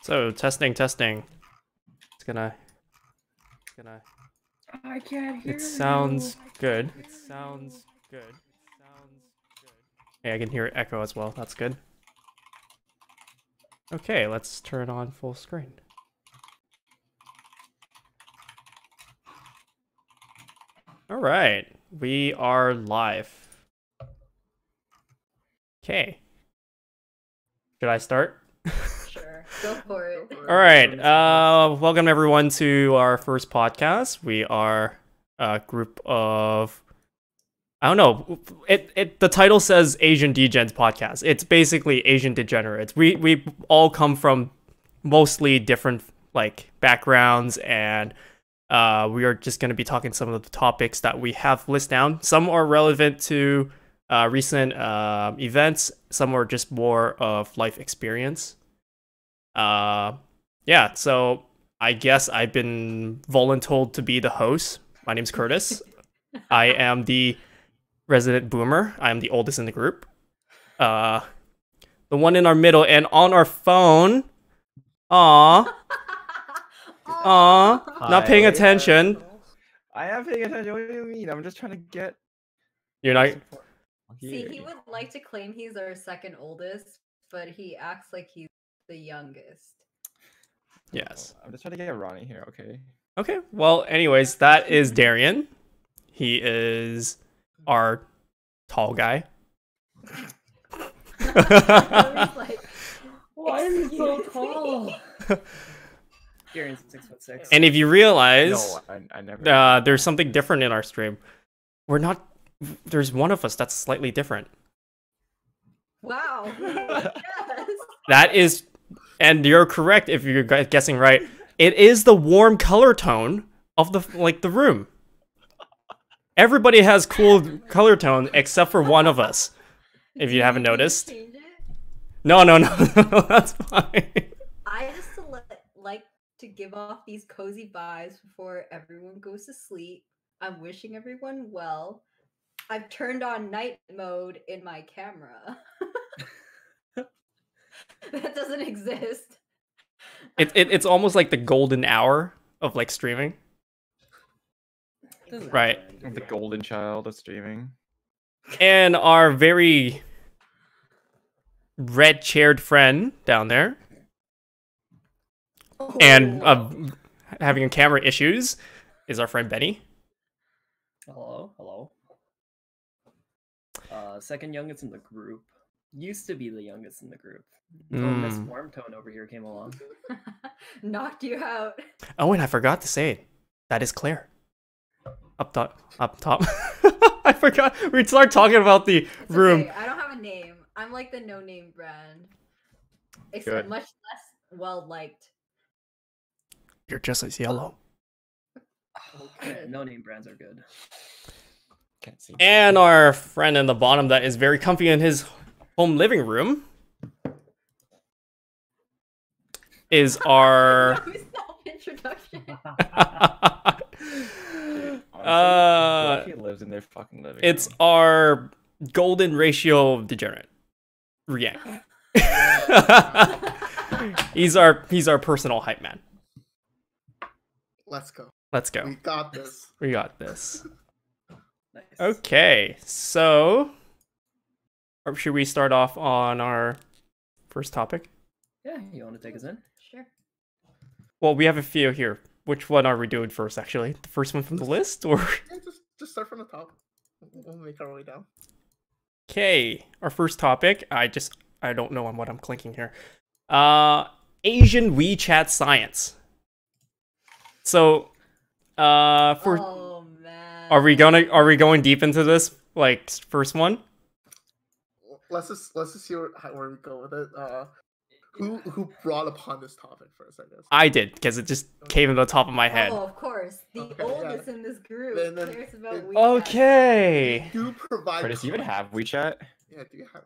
So testing. It's gonna. I can't hear It sounds good. Hey, I can hear it echo as well. That's good. Okay, let's turn on full screen. All right, we are live. Okay. Should I start? Sure, go for it. All right. Welcome everyone to our first podcast. We are a group of, I don't know. The title says Asian Degens podcast. It's basically Asian degenerates. We all come from mostly different like backgrounds, and we are just going to be talking some of the topics that we have listed down. Some are relevant to recent events. Some are just more of life experience. Yeah, so I guess I've been voluntold to be the host. My name's Kurtis. I am the resident boomer. I am the oldest in the group. The one in our middle and on our phone. Not paying attention. I am paying attention. What do you mean? I'm just trying to get. You're not. See, he would like to claim he's our second oldest, but he acts like he's the youngest. Yes. I'm just trying to get Ronnie here, okay? Okay. Well, anyways, that is Derian. He is our tall guy. Why is he so tall? Darian's 6'6". And if you realize, No, I never. there's something different in our stream. We're not. There's one of us that's slightly different. Wow. Yes. That is, and you're correct if you're guessing right. It is the warm color tone of the room. Everybody has cool color tone except for one of us. If you haven't noticed. Change it? No, that's fine. I just like to give off these cozy vibes before everyone goes to sleep. I'm wishing everyone well. I've turned on night mode in my camera. That doesn't exist. It's almost like the golden hour of like streaming. Right. The golden child of streaming. And our very red-chaired friend down there. And having camera issues is our friend Benny. Hello. Second youngest in the group. Used to be the youngest in the group. Until Miss Warmtone over here came along. Knocked you out. Oh, and I forgot to say it. That is Clare. Up top. I forgot. We started talking about the It's room. okay. I don't have a name. I'm like the no-name brand. Except much less well-liked. You're just as yellow. Okay, no name brands are good. Can't see. And our friend in the bottom that is very comfy in his home living room is our Introduction. He lives in their fucking living it's room. our golden ratio degenerate. Riang. He's our personal hype man. Let's go. Let's go. We got this. We got this. Nice. Okay, so should we start off on our first topic? Yeah, you want to take us in? Sure. Well, we have a few here. Which one are we doing first, actually? The first one from the list, or? Yeah, just start from the top. We'll make our way down. Okay, our first topic. I don't know on what I'm clicking here. Asian WeChat science. So, Oh man. are we going deep into this? Like first one? Let's just see where we go with it. Who brought upon this topic first? I guess I did because it just came to the top of my head. Oh, of course. The Okay, oldest yeah. in this group Then- cares about then- WeChat. Okay. do provide. Curtis, you even have WeChat? Yeah, do you have?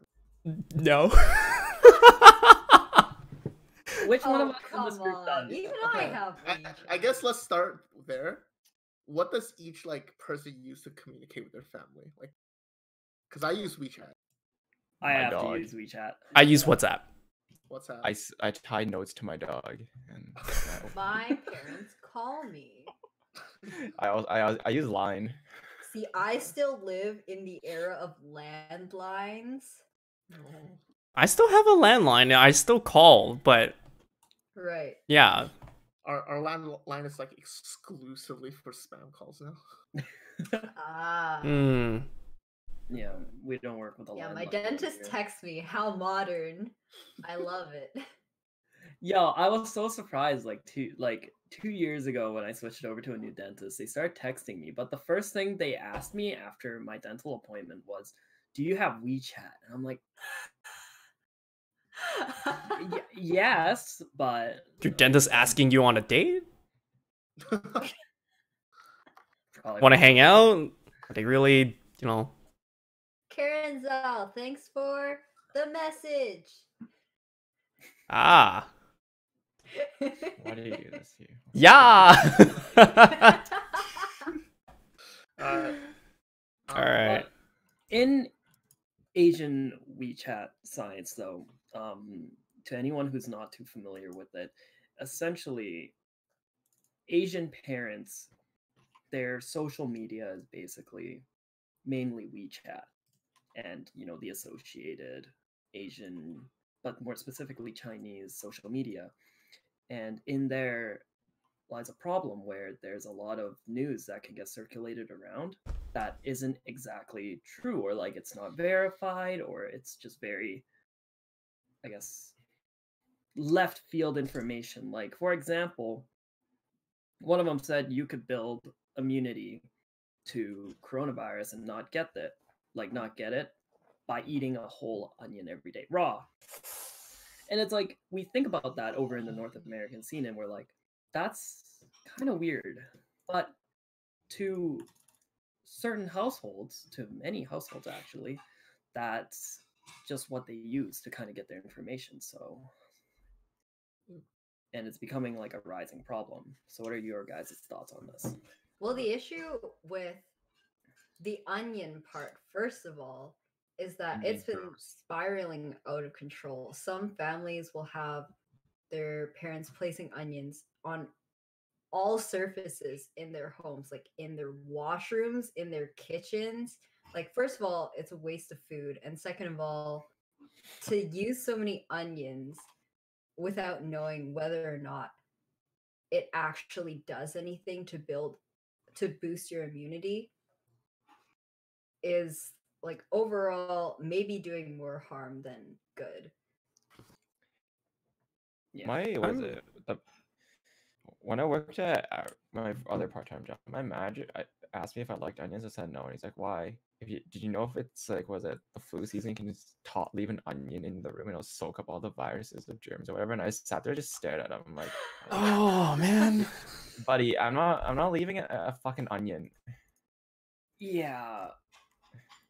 No. Which one of Oh, us in come this group on. does? Even Okay. I have WeChat. I guess let's start there. What does each person use to communicate with their family? Like, because I use WeChat. I My have dog. to use WeChat. I use WhatsApp. What's that? I tie notes to my dog, and My parents call me. I use Line. See, I still live in the era of landlines. Oh. I still have a landline. I still call, but Right. yeah. Our landline is like exclusively for spam calls now. Ah. Hmm. Yeah, we don't work with a Yeah, landline my over dentist here. texts me. How modern. I love it. Yo, I was so surprised like 2 years ago when I switched over to a new dentist. They started texting me, but the first thing they asked me after my dental appointment was, "Do you have WeChat?" And I'm like, "Yes, but Your dentist asking you on a date? probably Want to for hang sure." out? Are they really, you know? Karen Zal, thanks for the message. Ah. Why did you do this here? Yeah. Alright. All right. In Asian WeChat science, though, to anyone who's not too familiar with it, essentially, Asian parents, their social media is basically mainly WeChat and, the associated Asian, but more specifically Chinese social media. And in there lies a problem where there's a lot of news that can get circulated around that isn't exactly true, or like it's not verified, or it's just very, I guess, left field information. Like, for example, one of them said you could build immunity to coronavirus and not get it by eating a whole onion every day raw. And it's like, we think about that over in the North American scene and we're like, that's kind of weird. But to certain households, to many households actually, that's just what they use to kind of get their information. So, and it's becoming like a rising problem. So what are your guys' thoughts on this? Well, the issue with the onion part, first of all, is that it's been spiraling out of control. Some families will have their parents placing onions on all surfaces in their homes, like in their washrooms, in their kitchens. Like, first of all, it's a waste of food. And second of all, to use so many onions without knowing whether or not it actually does anything to boost your immunity is like overall maybe doing more harm than good. Yeah. When I worked at my other part-time job, my manager asked me if I liked onions. I said no, and he's like, "Why? Did you know if it's like, was it the flu season? You can just leave an onion in the room and it'll soak up all the viruses of germs or whatever." And I sat there, just stared at him. I'm like, Oh man, buddy, I'm not leaving a fucking onion. Yeah,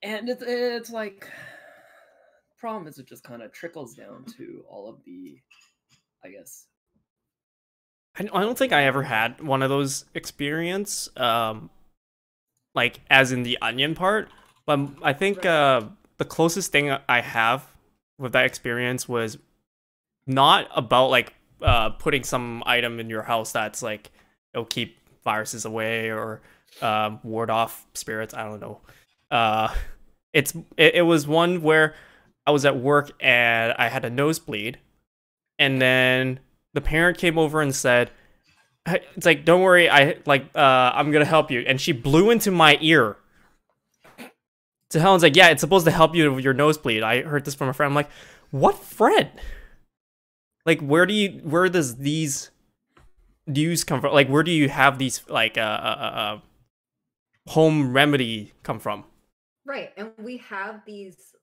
and it's like, problem is it just kind of trickles down to all of the, I guess. I don't think I ever had one of those experience, like as in the onion part. But I think the closest thing I have with that experience was not about like putting some item in your house that's like it'll keep viruses away or ward off spirits. I don't know. It was one where I was at work and I had a nosebleed, and then the parent came over and said, "It's like, don't worry, I'm gonna help you." And she blew into my ear. So Helen's like, "Yeah, it's supposed to help you with your nosebleed. I heard this from a friend." I'm like, "What friend? Like, where does these news come from? Like, where do you have these like home remedy come from?" Right, and we have these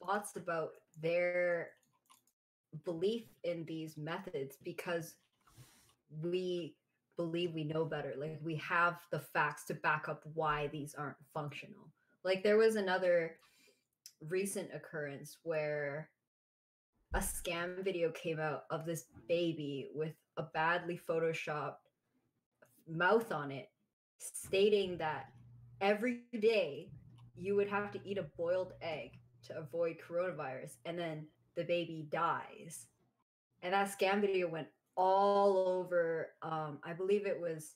thoughts about their belief in these methods because we believe we know better. Like, we have the facts to back up why these aren't functional. Like, there was another recent occurrence where a scam video came out of this baby with a badly photoshopped mouth on it, stating that every day you would have to eat a boiled egg to avoid coronavirus. And then the baby dies. And that scam video went all over. I believe it was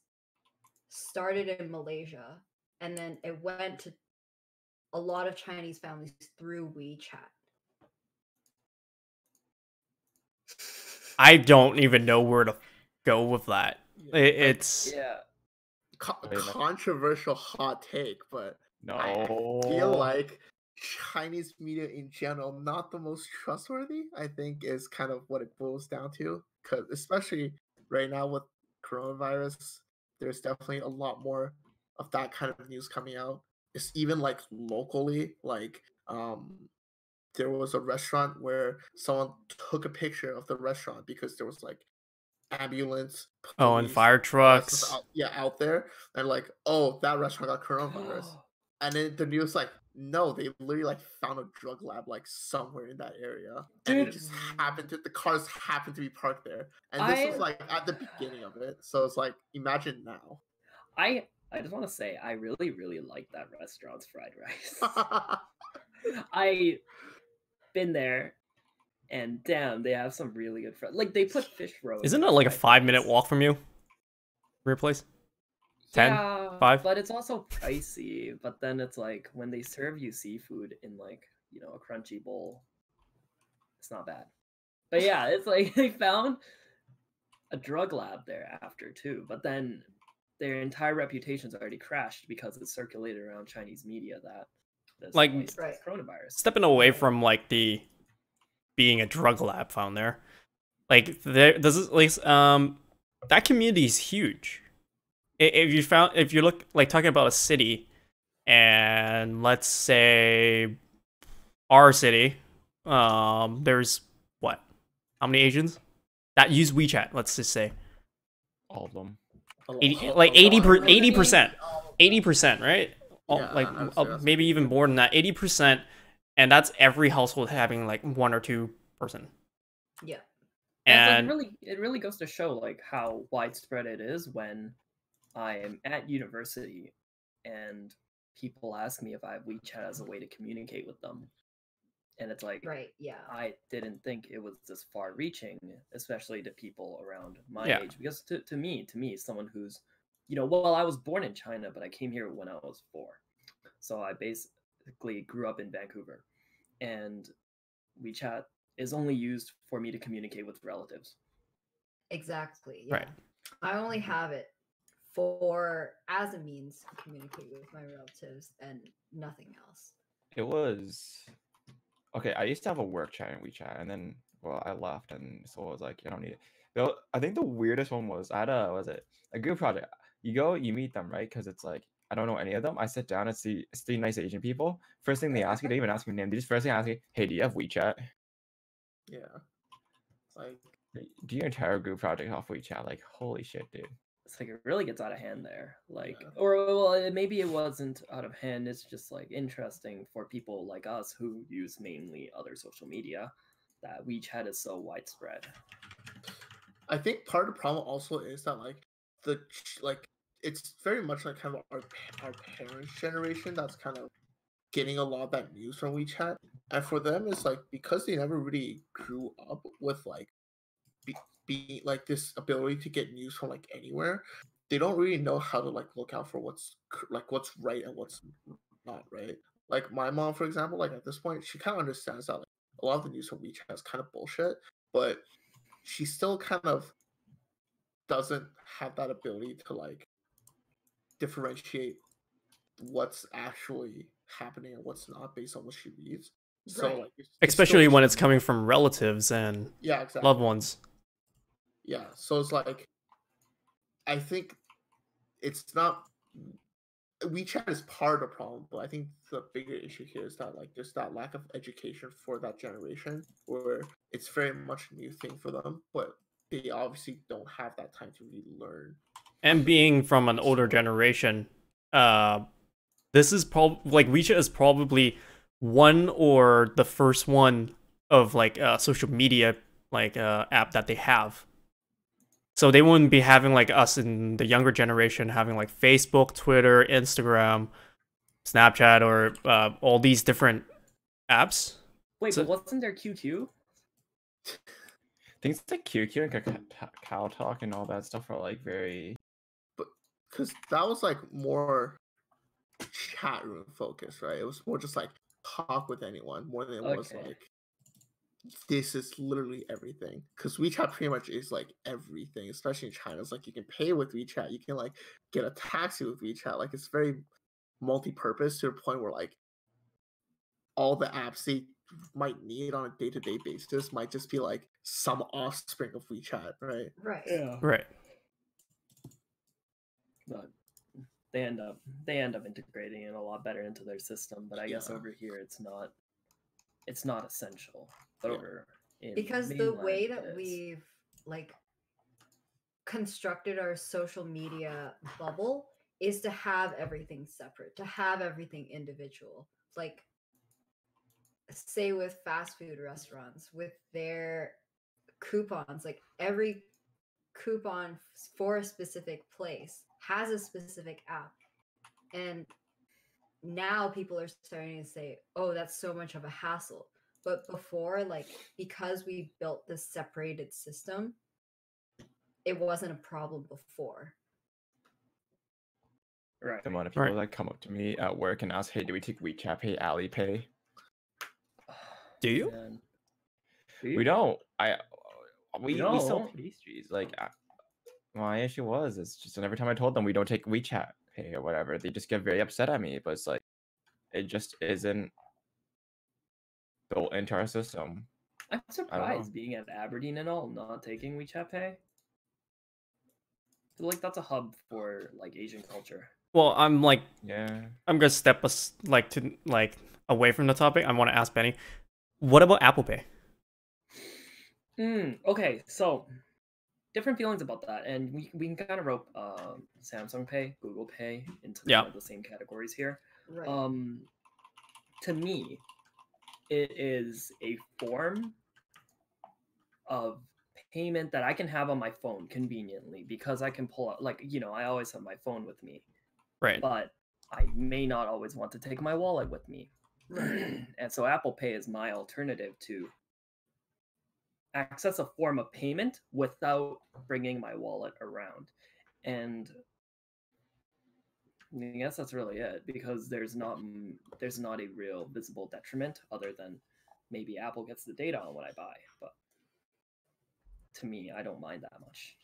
started in Malaysia, and then it went to a lot of Chinese families through WeChat. I don't even know where to go with that. It's Yeah. Controversial hot take, but No. I feel like Chinese media in general not the most trustworthy. I think is kind of what it boils down to, because especially right now with coronavirus, there's definitely a lot more of that kind of news coming out. It's even like locally, like there was a restaurant where someone took a picture of the restaurant because there was like ambulance, oh, and police, fire all that stuff trucks. out there, and like, oh, that restaurant got coronavirus, and then the news like, no, they literally like found a drug lab like somewhere in that area, and it Dude. just happened to the cars happened to be parked there, and this was like at the beginning of it, so it's like imagine now. I just want to say I really like that restaurant's fried rice. I been there, and damn, they have some really good fried. Like they put fish roe. Isn't it like a 5-minute walk from you? From your place? 10? Yeah, 5? but it's also pricey. But then it's like when they serve you seafood in like a crunchy bowl, it's not bad. But yeah, it's like they found a drug lab there after too. But then their entire reputation's already crashed because it's circulated around Chinese media that this Like, place has coronavirus. Stepping away from like the being a drug lab found there, like this is like that community is huge. If you look like talking about a city, and let's say our city, there's what? How many Asians that use WeChat? Let's just say All of them. 80%, 80%, right? Yeah, Maybe even more than that, 80%, and that's every household having like 1 or 2 person. Yeah. And it's like it really goes to show like how widespread it is when I am at university and people ask me if I have WeChat as a way to communicate with them. And it's like, Right, yeah. I didn't think it was this far reaching, especially to people around my Yeah. age. Because to me, someone who's, well, I was born in China, but I came here when I was 4. So I basically grew up in Vancouver. And WeChat is only used for me to communicate with relatives. Exactly. Yeah. Right. I only have it as a means to communicate with my relatives and nothing else. It was okay. I used to have a work chat in WeChat, and then I left, and so I was like, I don't need it. I think the weirdest one was I had a group project. You go, you meet them, right? Because it's like I don't know any of them. I sit down and see nice Asian people. First thing they ask you, they even ask your name. They just first thing ask you, hey, do you have WeChat? Yeah, like do your entire group project off WeChat? Like, holy shit, dude. It's like it really gets out of hand there. Like, Yeah. or maybe it wasn't out of hand. It's just like interesting for people like us who use mainly other social media that WeChat is so widespread. I think part of the problem also is that it's very much like kind of our parents' generation that's kind of getting a lot of that news from WeChat, and for them it's like because they never really grew up with like be like this ability to get news from like anywhere, they don't really know how to like look out for what's right and what's not right. Like my mom, for example, like at this point, she kind of understands that like a lot of the news from WeChat is kind of bullshit, but she still kind of doesn't have that ability to like differentiate what's actually happening and what's not based on what she reads. So Right. like, especially when it's coming from relatives and yeah, exactly. loved ones. Yeah, so it's like, I think it's not. WeChat is part of the problem, but I think the bigger issue here is that like there's that lack of education for that generation, where it's very much a new thing for them, but they obviously don't have that time to really learn. And being from an older generation, this is probably like WeChat is probably one or the first one of like social media like app that they have. So they wouldn't be having like us in the younger generation having like Facebook, Twitter, Instagram, Snapchat, or all these different apps. Wait, So- but wasn't there QQ? Things like QQ and Cow Talk and all that stuff are like very. But because that was like more chat room focused, right? It was more just like talk with anyone more than it was Okay. like this is literally everything. Because WeChat pretty much is like everything, especially in China. It's like you can pay with WeChat, you can like get a taxi with WeChat. Like it's very multi-purpose to the point where like all the apps they might need on a day-to-day basis might just be like some offspring of WeChat, right? Right. Yeah. Right. But they end up integrating it a lot better into their system. But I guess Yeah. over here it's not essential. But Yeah. over in Because the mainland, way it that is. we've like constructed our social media bubble is to have everything separate, to have everything individual. Like say with fast food restaurants with their coupons, like every coupon for a specific place has a specific app. And now people are starting to say, oh, that's so much of a hassle. But before, like, because we built this separated system, it wasn't a problem before. Right. The amount of people Right. that come up to me at work and ask, "Hey, do we take WeChat Pay, Alipay?" Do you? Man. We don't. We sell don't? pastries. Like my issue was, it's just every time I told them we don't take WeChat Pay or whatever, they just get very upset at me. But it's like it just isn't built into our system. I'm I don't know. surprised being at Aberdeen and all not taking WeChat Pay. I feel like that's a hub for like Asian culture. Well, I'm Yeah. gonna step us away from the topic. I want to ask Benny, what about Apple Pay? Okay, so different feelings about that, and we can kind of rope Samsung Pay, Google Pay into Yeah. kind of the same categories here. Right. To me, it is a form of payment that I can have on my phone conveniently because I can pull out, like, I always have my phone with me, Right. but I may not always want to take my wallet with me. Right. And so Apple Pay is my alternative to access a form of payment without bringing my wallet around. And I guess that's really it, because there's not a real visible detriment other than maybe Apple gets the data on what I buy. But to me, I don't mind that much.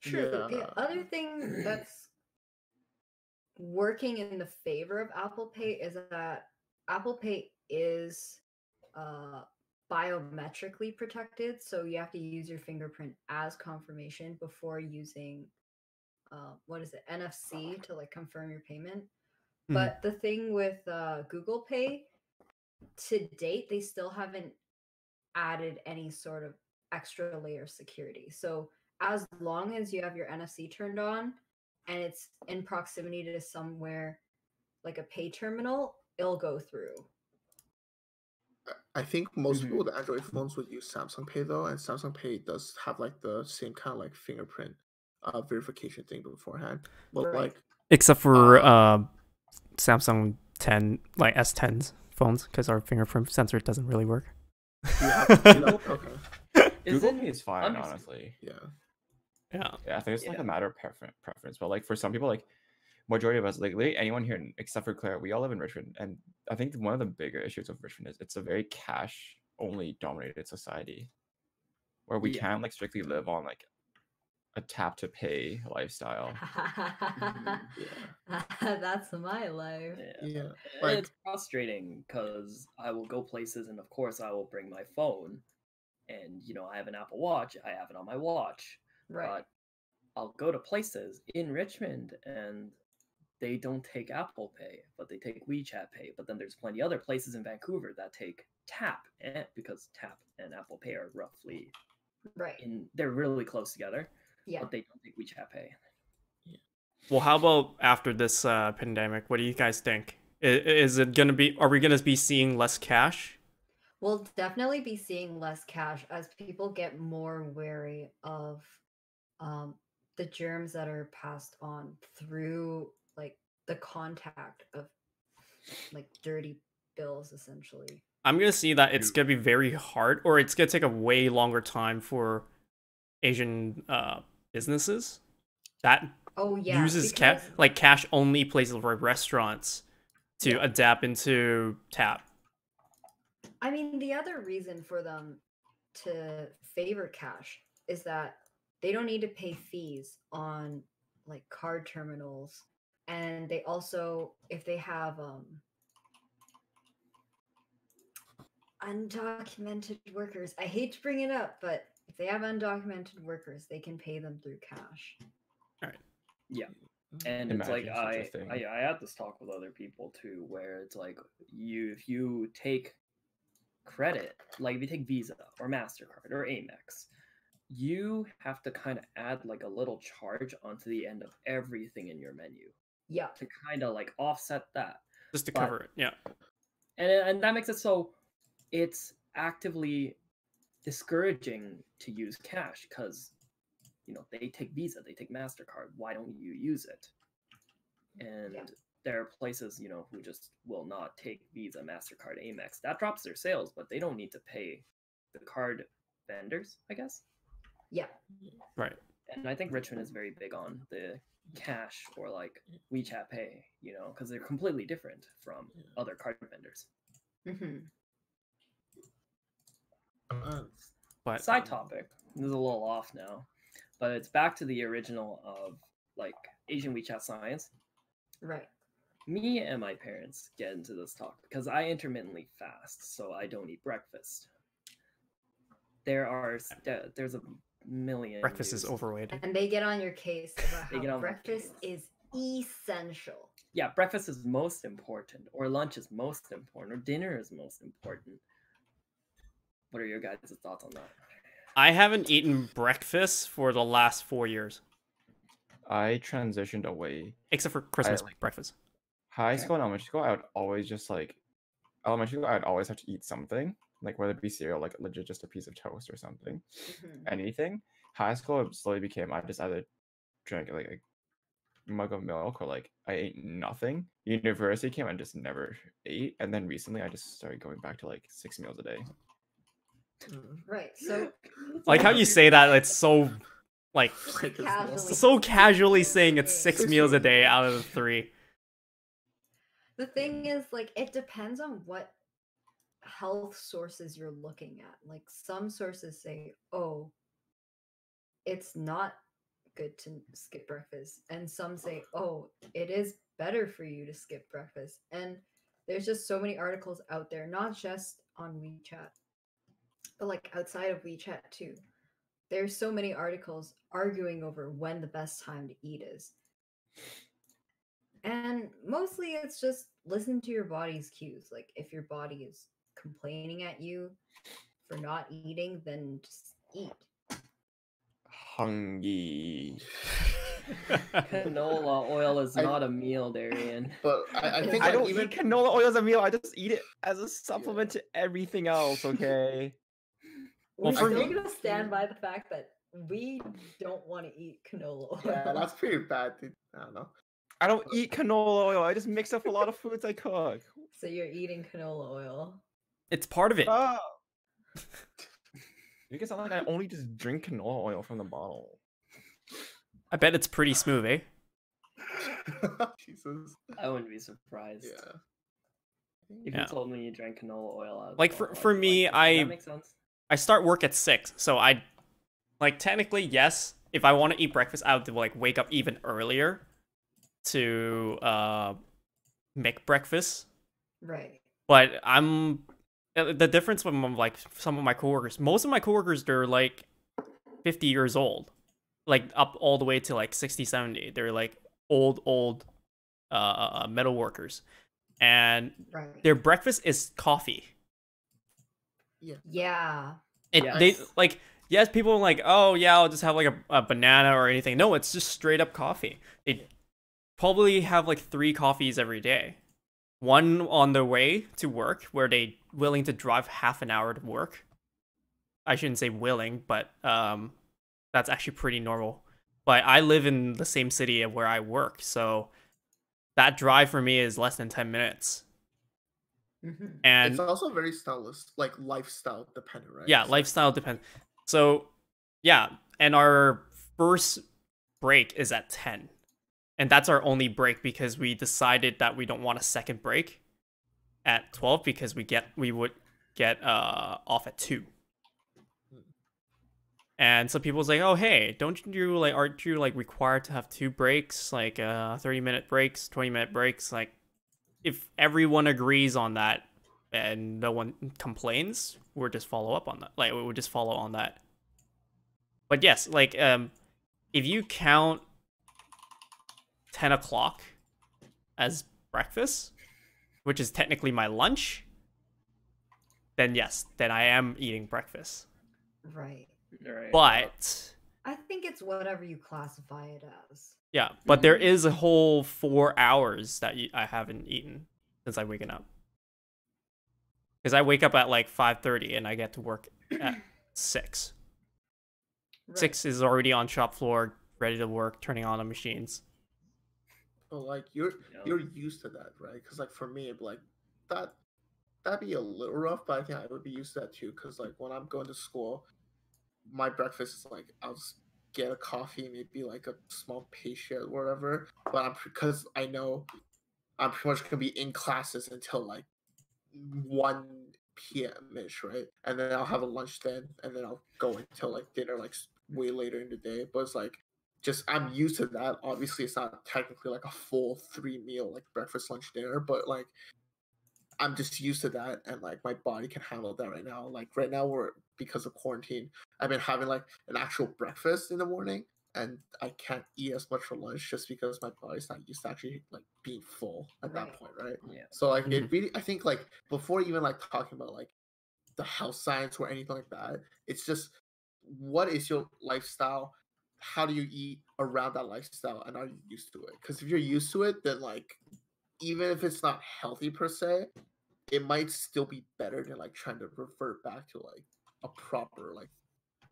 True. Yeah. The other thing that's working in the favor of Apple Pay is that Apple Pay is biometrically protected, so you have to use your fingerprint as confirmation before using what is it, NFC, to like confirm your payment. Mhm. But the thing with Google Pay, to date, they still haven't added any sort of extra layer of security. So as long as you have your NFC turned on and it's in proximity to somewhere like a pay terminal, it'll go through. I think most Mhm. people with Android phones would use Samsung Pay though, and Samsung Pay does have like the same kind of like fingerprint verification thing beforehand. But Right. like Except for Samsung 10, like S10s phones, because our fingerprint sensor doesn't really work. yeah, okay. Google Pay is fine, I'm- honestly. Yeah. Yeah. Yeah, I think it's like Yeah. a matter of preference. But like for some people, like majority of us, like literally anyone here except for Claire, we all live in Richmond, and I think one of the bigger issues of Richmond is it's a very cash only dominated society, where we Yeah. can't like strictly live on like a tap to pay lifestyle. That's my life. Yeah. It's Like frustrating because I will go places and of course I will bring my phone, and I have an Apple Watch, I have it on my watch. Right. But I'll go to places in Richmond and they don't take Apple Pay, but they take WeChat Pay. But then there's plenty other places in Vancouver that take Tap, because Tap and Apple Pay are roughly Right. they're really close together, Yeah. but they don't take WeChat Pay. Well, how about after this pandemic? What do you guys think? Is it gonna be? Are we gonna be seeing less cash? We'll definitely be seeing less cash as people get more wary of the germs that are passed on through like the contact of like dirty bills essentially. I'm gonna see that it's gonna be very hard, or it's gonna take a way longer time for Asian businesses that Oh yeah, uses because cash only places like restaurants to Yeah. adapt into tap. I mean, the other reason for them to favor cash is that they don't need to pay fees on like card terminals, and they also, if they have undocumented workers, I hate to bring it up, but if they have undocumented workers, they can pay them through cash. And it's like Imagine such a thing. I had this talk with other people too, where it's like if you take credit, like if you take Visa or MasterCard or Amex, you have to kind of add like a little charge onto the end of everything in your menu Yeah. to kind of like offset that. Just to But- cover it, yeah. And that makes it so it's actively discouraging to use cash because they take Visa, they take MasterCard. Why don't you use it? And Yeah. there are places who just will not take Visa, MasterCard, Amex. That drops their sales, but they don't need to pay the card vendors, I guess. Yeah. Right. And I think Richmond is very big on the cash or like WeChat Pay, because they're completely different from other card vendors. Hmm. But Side topic. This is a little off now, but it's back to the original of like Asian WeChat science. Right. Me and my parents get into this talk because I intermittently fast, so I don't eat breakfast. There's a million. breakfast is news- overrated. And they get on your case about They how get on my breakfast is essential. Yeah, breakfast is most important, or lunch is most important, or dinner is most important. What are your guys' thoughts on that? I haven't eaten breakfast for the last 4 years, I transitioned away. except for Christmas like- breakfast. High school and elementary school, I would always just elementary school, I'd always have to eat something, like whether it be cereal, like legit just a piece of toast or something, Mhm. anything. High school, it slowly became I just either drank like a mug of milk or like I ate nothing. University came, I just never ate, and then recently I just started going back to like 6 meals a day. Right. So Like how you say that, it's so like casually. so casually saying it's 6 meals a day out of the 3. The thing is, like, it depends on what health sources you're looking at. Like, some sources say, oh, it's not good to skip breakfast. And some say, oh, it is better for you to skip breakfast. And there's just so many articles out there, not just on WeChat, but like outside of WeChat too. There's so many articles arguing over when the best time to eat is. And mostly it's just listen to your body's cues. Like if your body is complaining at you for not eating, then just eat. Hungry. Canola oil is I- not a meal, Derian. But I think I like, don't even eat canola oil as a meal. I just eat it as a supplement to everything else. Okay. Well, We're for still me- gonna stand by the fact that we don't want to eat canola oil. yeah, that's pretty bad. Dude. I don't know. I don't eat canola oil. I just mix up a lot of foods I cook. So you're eating canola oil. It's part of it. Oh. You can sound like I only just drink canola oil from the bottle. I bet it's pretty smooth, eh? Jesus. I wouldn't be surprised. Yeah. If Yeah. you told me you drank canola oil out of Like, the for- bottle, for I'd be me, like, okay, I- that makes sense. I start work at 6, so I like technically yes. If I want to eat breakfast, I have to like wake up even earlier to make breakfast. Right. But the difference from like some of my coworkers. Most of my coworkers, they're like 50 years old, like up all the way to like 60, 70. They're like old metal workers, and Right. their breakfast is coffee. Yeah. They Yes. like, yes, people are like, oh yeah, I'll just have like a banana or anything. No, it's just straight up coffee. They probably have like 3 coffees every day. One on their way to work, where they willing to drive half an hour to work. I shouldn't say willing, but that's actually pretty normal. But I live in the same city of where I work, so that drive for me is less than 10 minutes. And It's also very like lifestyle dependent, right? yeah, So, lifestyle depends. So yeah, and our first break is at 10. And that's our only break because we decided that we don't want a second break at 12 because we would get off at 2. And some people's like, oh hey, aren't you like required to have 2 breaks, like 30-minute breaks, 20-minute breaks? Like, if everyone agrees on that and no one complains, we'll just follow up on that. Like, we would just follow on that. But yes, like if you count 10 o'clock as breakfast, which is technically my lunch, then yes, then I am eating breakfast. Right. Right. But I think it's whatever you classify it as. yeah, but there is a whole 4 hours that I haven't eaten since I've waken up. Because I wake up at like 5:30 and I get to work at 6. Right. 6 is already on shop floor, ready to work, turning on the machines. but like you're used to that, right? Because like for me, it'd be like that'd be a little rough, but I think I would be used to that too. Because like when I'm going to school, my breakfast is like I'll just get a coffee, maybe like a small pastry or whatever. But because I know I'm pretty much gonna be in classes until like 1 p.m. ish, right? And then I'll have a lunch then, and then I'll go until like dinner, like way later in the day. But it's like just I'm used to that. Obviously, it's not technically like a full 3 meal like breakfast, lunch, dinner, but like I'm just used to that, and like my body can handle that right now. Like right now, because of quarantine, I've been having like an actual breakfast in the morning, and I can't eat as much for lunch just because my body's not used to actually like being full at that Right. point, right? Yeah. So like it really, I think like before even like talking about like the health science or anything like that, it's just what is your lifestyle? How do you eat around that lifestyle, and are you used to it? Because if you're used to it, then like even if it's not healthy per se, it might still be better than like trying to revert back to like a proper like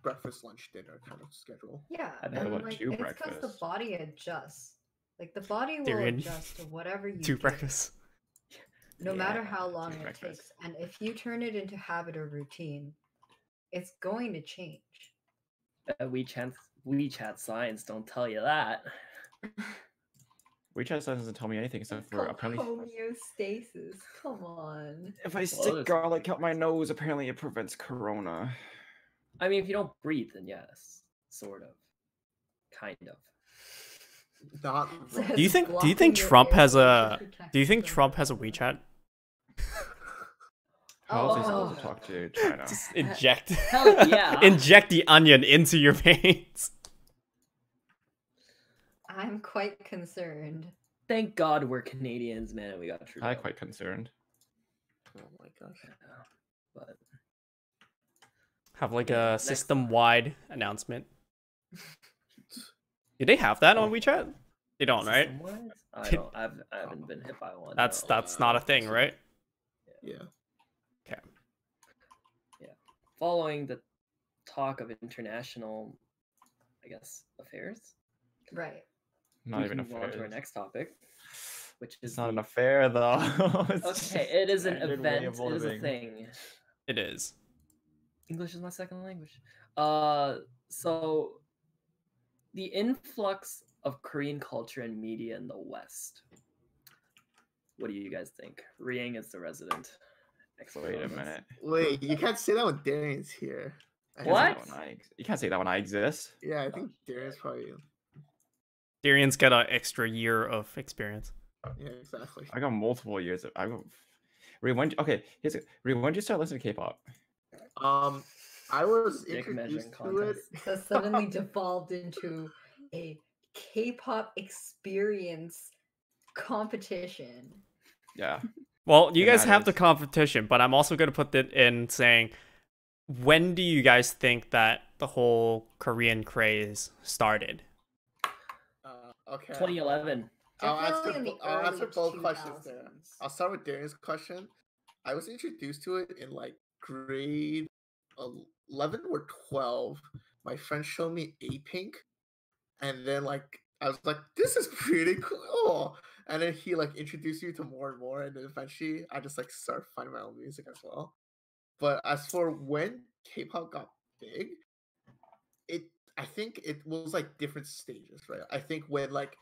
breakfast, lunch, dinner kind of schedule. Yeah, I've had and about like 2 it's because the breakfasts. body adjusts. Like the body will Derian, adjust to whatever you 2 do, breakfasts. no matter Yeah, how long 2 it breakfasts. takes. And if you turn it into habit or routine, it's going to change. WeChat signs don't tell you that. WeChat doesn't tell me anything It's except for called apparently homeostasis. Come on. if I there's stick some garlic up my nose, apparently it prevents corona. I mean, if you don't breathe, then yes, sort of, kind of. Not So wrong. Do you it's think blocking your Trump has airways a to protect Do you you think from Trump has a corona. WeChat? How else are you Oh. supposed to talk to China? Just inject Hell yeah. inject the onion into your veins. I'm quite concerned. Thank God we're Canadians, man, and we got Trudeau. I'm quite concerned. Oh my gosh. Yeah, but Have like Yeah, a next system-wide announcement. Do they have that on WeChat? They don't, right? system-wise, I haven't been hit by one. That's no. that's not a thing, right? Yeah. Okay. Following the talk of international, I guess, affairs. Right. Not we even can move on to our affairs. next topic, which is It's not an the- affair though. It's Okay, just it is an standard way event. of It is a living. thing. It is. English is my second language. So the influx of Korean culture and media in the West. What do you guys think? Riang is the resident expert Wait a on this. minute. Wait, you can't say that when Darian's here. I You can't say What? that when you can't say that when I exist. Yeah, I think Darian's probably. Darian's got an extra year of experience. Yeah, exactly. I got multiple years of. When did you start listening to K-pop? I was Dick introduced measuring to it. contest. So suddenly devolved into a K-pop experience competition. Yeah. Well, you It guys have the matters. competition, but I'm also going to put it in saying, when do you guys think that the whole Korean craze started? Okay. 2011. Definitely in the I'll early answer both questions 2000s. there. I'll start with Darian's question. I was introduced to it in like grade 11 or 12. My friend showed me A Pink, and then like I was like, this is pretty cool. And then he like introduced you to more and more, and then eventually I just like started finding my own music as well. But as for when K-pop got big, it I think it was like different stages, right? I think when like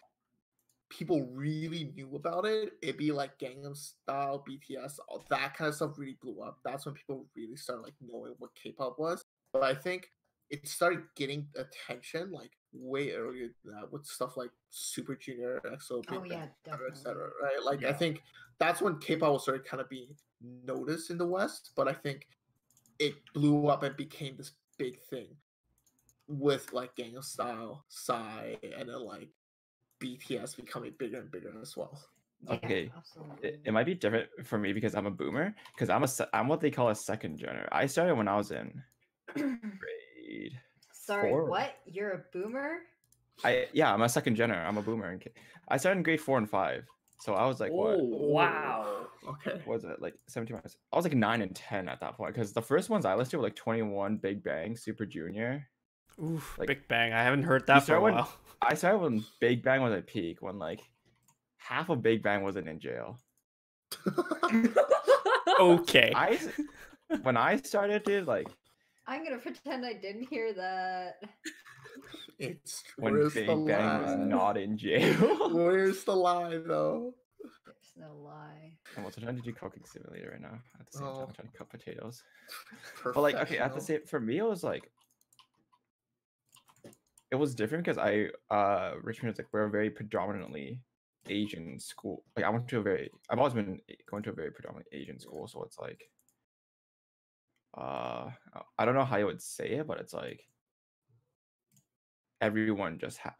people really knew about it, it'd be like Gangnam Style, BTS, all that kind of stuff really blew up. That's when people really started like knowing what K-pop was. But I think it started getting attention like way earlier than that with stuff like Super Junior, EXO, Big Oh Bang, yeah, et cetera, definitely. right? Like I Yeah. think that's when K-pop started kind of being noticed in the West. But I think it blew up and became this big thing with like Gangnam Style, Psy, and then like BTS becoming bigger and bigger as well. Yeah, Okay, absolutely. it might be different for me because I'm a boomer. Because I'm what they call a second gener. I started when I was in grade Sorry, 4. what? You're a boomer? I'm a second gener. I'm a boomer. I started in grade 4 and 5. So I was like, what? Oh, wow. Okay. Was it like 17 months? I was like 9 and 10 at that point because the first ones I listened to were like 21, Big Bang, Super Junior. Oof, Like, Big Bang. I haven't heard that for a while. I started when Big Bang was at peak, when like half of Big Bang wasn't in jail. Okay. When I started, dude, like I'm gonna pretend I didn't hear that. It's when where's the Big Bang was lie? not in jail. Where's the lie though? There's no lie. I'm also trying to do cooking simulator right now. At the same time, Oh. I'm trying to cut potatoes. But like, okay, at the Professional. same, for me, it was like, it was different because Richmond is like, we're a very predominantly Asian school. Like I've always been going to a very predominantly Asian school, so it's like, I don't know how you would say it, but it's like everyone just had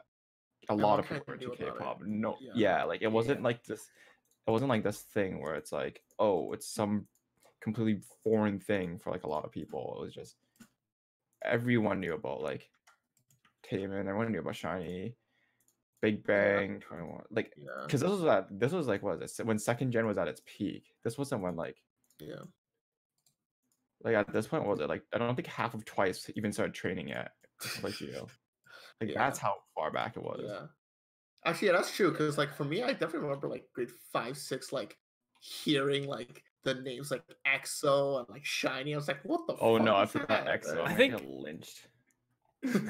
a lot Everyone of people kinda were into knew about it. K-pop. No, Yeah. yeah, like it wasn't like this. It wasn't like this thing where it's like, oh, it's some completely foreign thing for like a lot of people. It was just everyone knew about like Taemin, everyone knew about Shiny, Big Bang, 21. Like, Yeah. because this was like, what was it? When second gen was at its peak. This wasn't when like at this point, what was it like? I don't think half of Twice even started training yet. Like, you know, like that's how far back it was. Yeah. Actually, yeah, that's true. Because like for me, I definitely remember like grade 5, 6, like hearing like the names like EXO and like Shiny. I was like, what the Oh fuck no, I is forgot that? EXO. I I think- get lynched.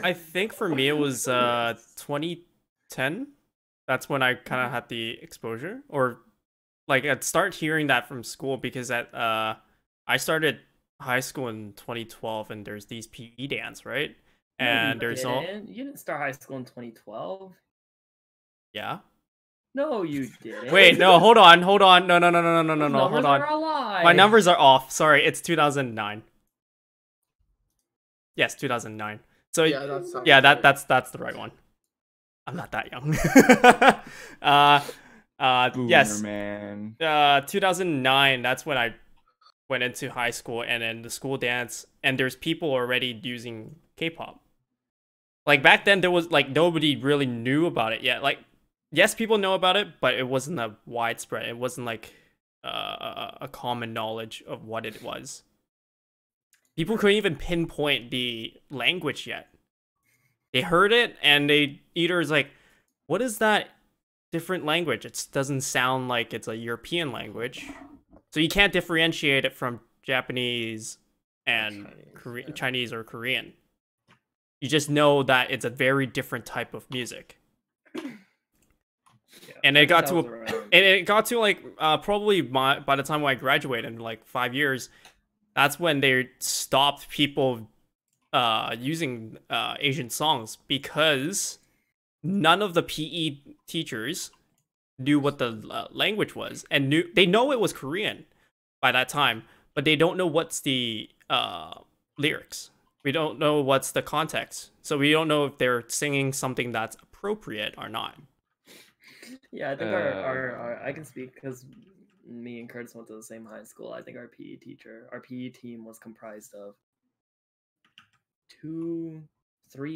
I think for me it was 2010. That's when I kind of had the exposure, or like I'd start hearing that from school because I started high school in 2012, and there's these PE dance, right? And there's all You didn't start high school in 2012. yeah. No, you didn't. Wait, no, hold on. No, Those hold numbers on. are a lie. My numbers are off. Sorry, it's 2009. Yes, 2009. So Yeah, that sounds right. that's the right one. I'm not that young. Boomer, yes. man. 2009, that's when I went into high school, and then the school dance, and there's people already using K-pop. Like back then there was like nobody really knew about it yet. Like yes, people know about it, but it wasn't a widespread. It wasn't like a common knowledge of what it was. People couldn't even pinpoint the language yet. They heard it and they either is like, what is that different language? It doesn't sound like it's a European language. So you can't differentiate it from Japanese and Chinese or Korean. You just know that it's a very different type of music. And it got to like probably by the time when I graduated in like 5 years, that's when they stopped people using Asian songs because none of the PE teachers knew what the language was, and they know it was Korean by that time, but they don't know what's the lyrics. We don't know what's the context, so we don't know if they're singing something that's appropriate or not. Yeah, I think our I can speak because me and Kurtis went to the same high school. I think our PE team was comprised of 3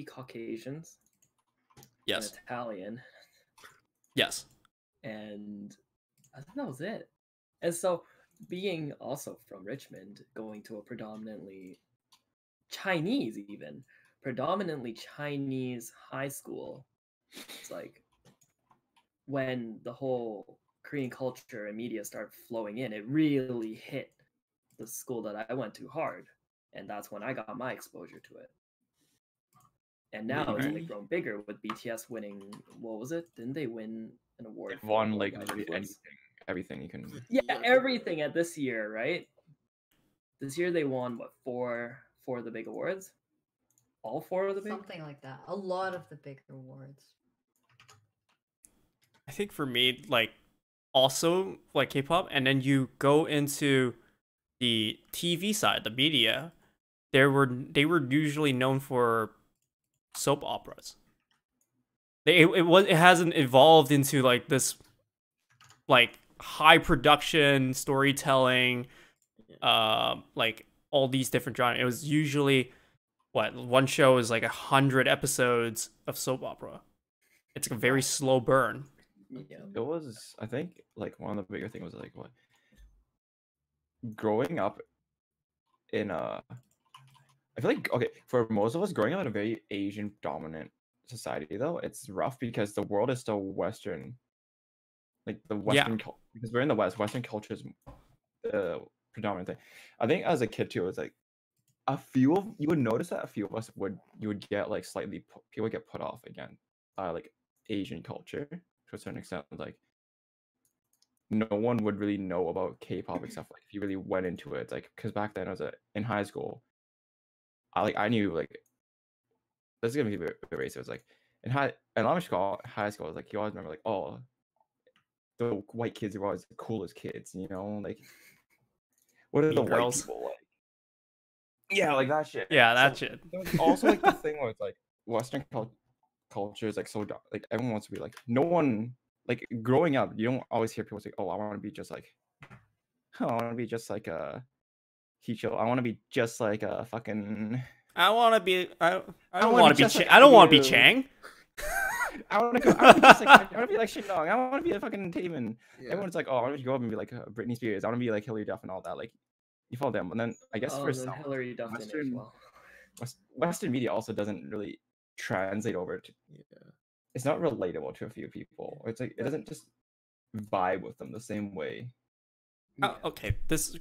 Caucasians, Yes. an Italian, Yes. and I think that was it. And so, being also from Richmond, going to a predominantly Chinese high school, it's like when the whole Korean culture and media started flowing in, it really hit the school that I went to hard, and that's when I got my exposure to it. And now it's only Really? grown bigger with BTS winning. What was it? Didn't they win an award? It won for like Worldwide literally Influence? everything you can. Yeah, Yeah, everything at this year, right? This year they won what, four of the big awards? All four of the big? Something like that. A lot of the bigger awards. I think for me, like, also like K-pop, and then you go into the TV side, the media. They were usually known for soap operas. It hasn't evolved into like this like high production storytelling, like all these different genres. It was usually what one show is like 100 episodes of soap opera. It's a very slow burn. Yeah. It was, I think, like one of the bigger things was like what growing up in I feel like, okay, for most of us growing up in a very Asian dominant society though, it's rough because the world is still Western, like the Western because we're in the West. Western culture is the predominant thing. I think as a kid too, it's like you would notice that a few of us would get like people would get put off again by like Asian culture to a certain extent. Like no one would really know about K-pop except like if you really went into it. It's like because back then I was in high school, I knew like this is gonna be a bit racist. It's like in elementary school, high school, it's like you always remember like, oh, the white kids are always the coolest kids, you know, like what are Mean the Girls. white people like? Yeah, like that shit. Yeah, that So, shit. there's also like the thing where it's like Western culture is like so like everyone wants to be like no one like growing up. You don't always hear people say, "Oh, I want to be just like, oh, I want to be just like a Hicho. I want to be just like a fucking. I want to be. I don't wanna want be to be. just like I don't want to be you." Chang. I want to go. I want to be just like. I want to be like Shindong. I want to be a fucking Taemin. Yeah. Everyone's like, "Oh, I want to go up and be like Britney Spears. I want to be like Hilary Duff and all that." Like, you follow them, and then I guess Oh, for then some Hillary Duff didn't age Western well. Western media also doesn't really translate over to. Yeah. It's not relatable to a few people. It's like it doesn't just vibe with them the same way. Oh, okay, this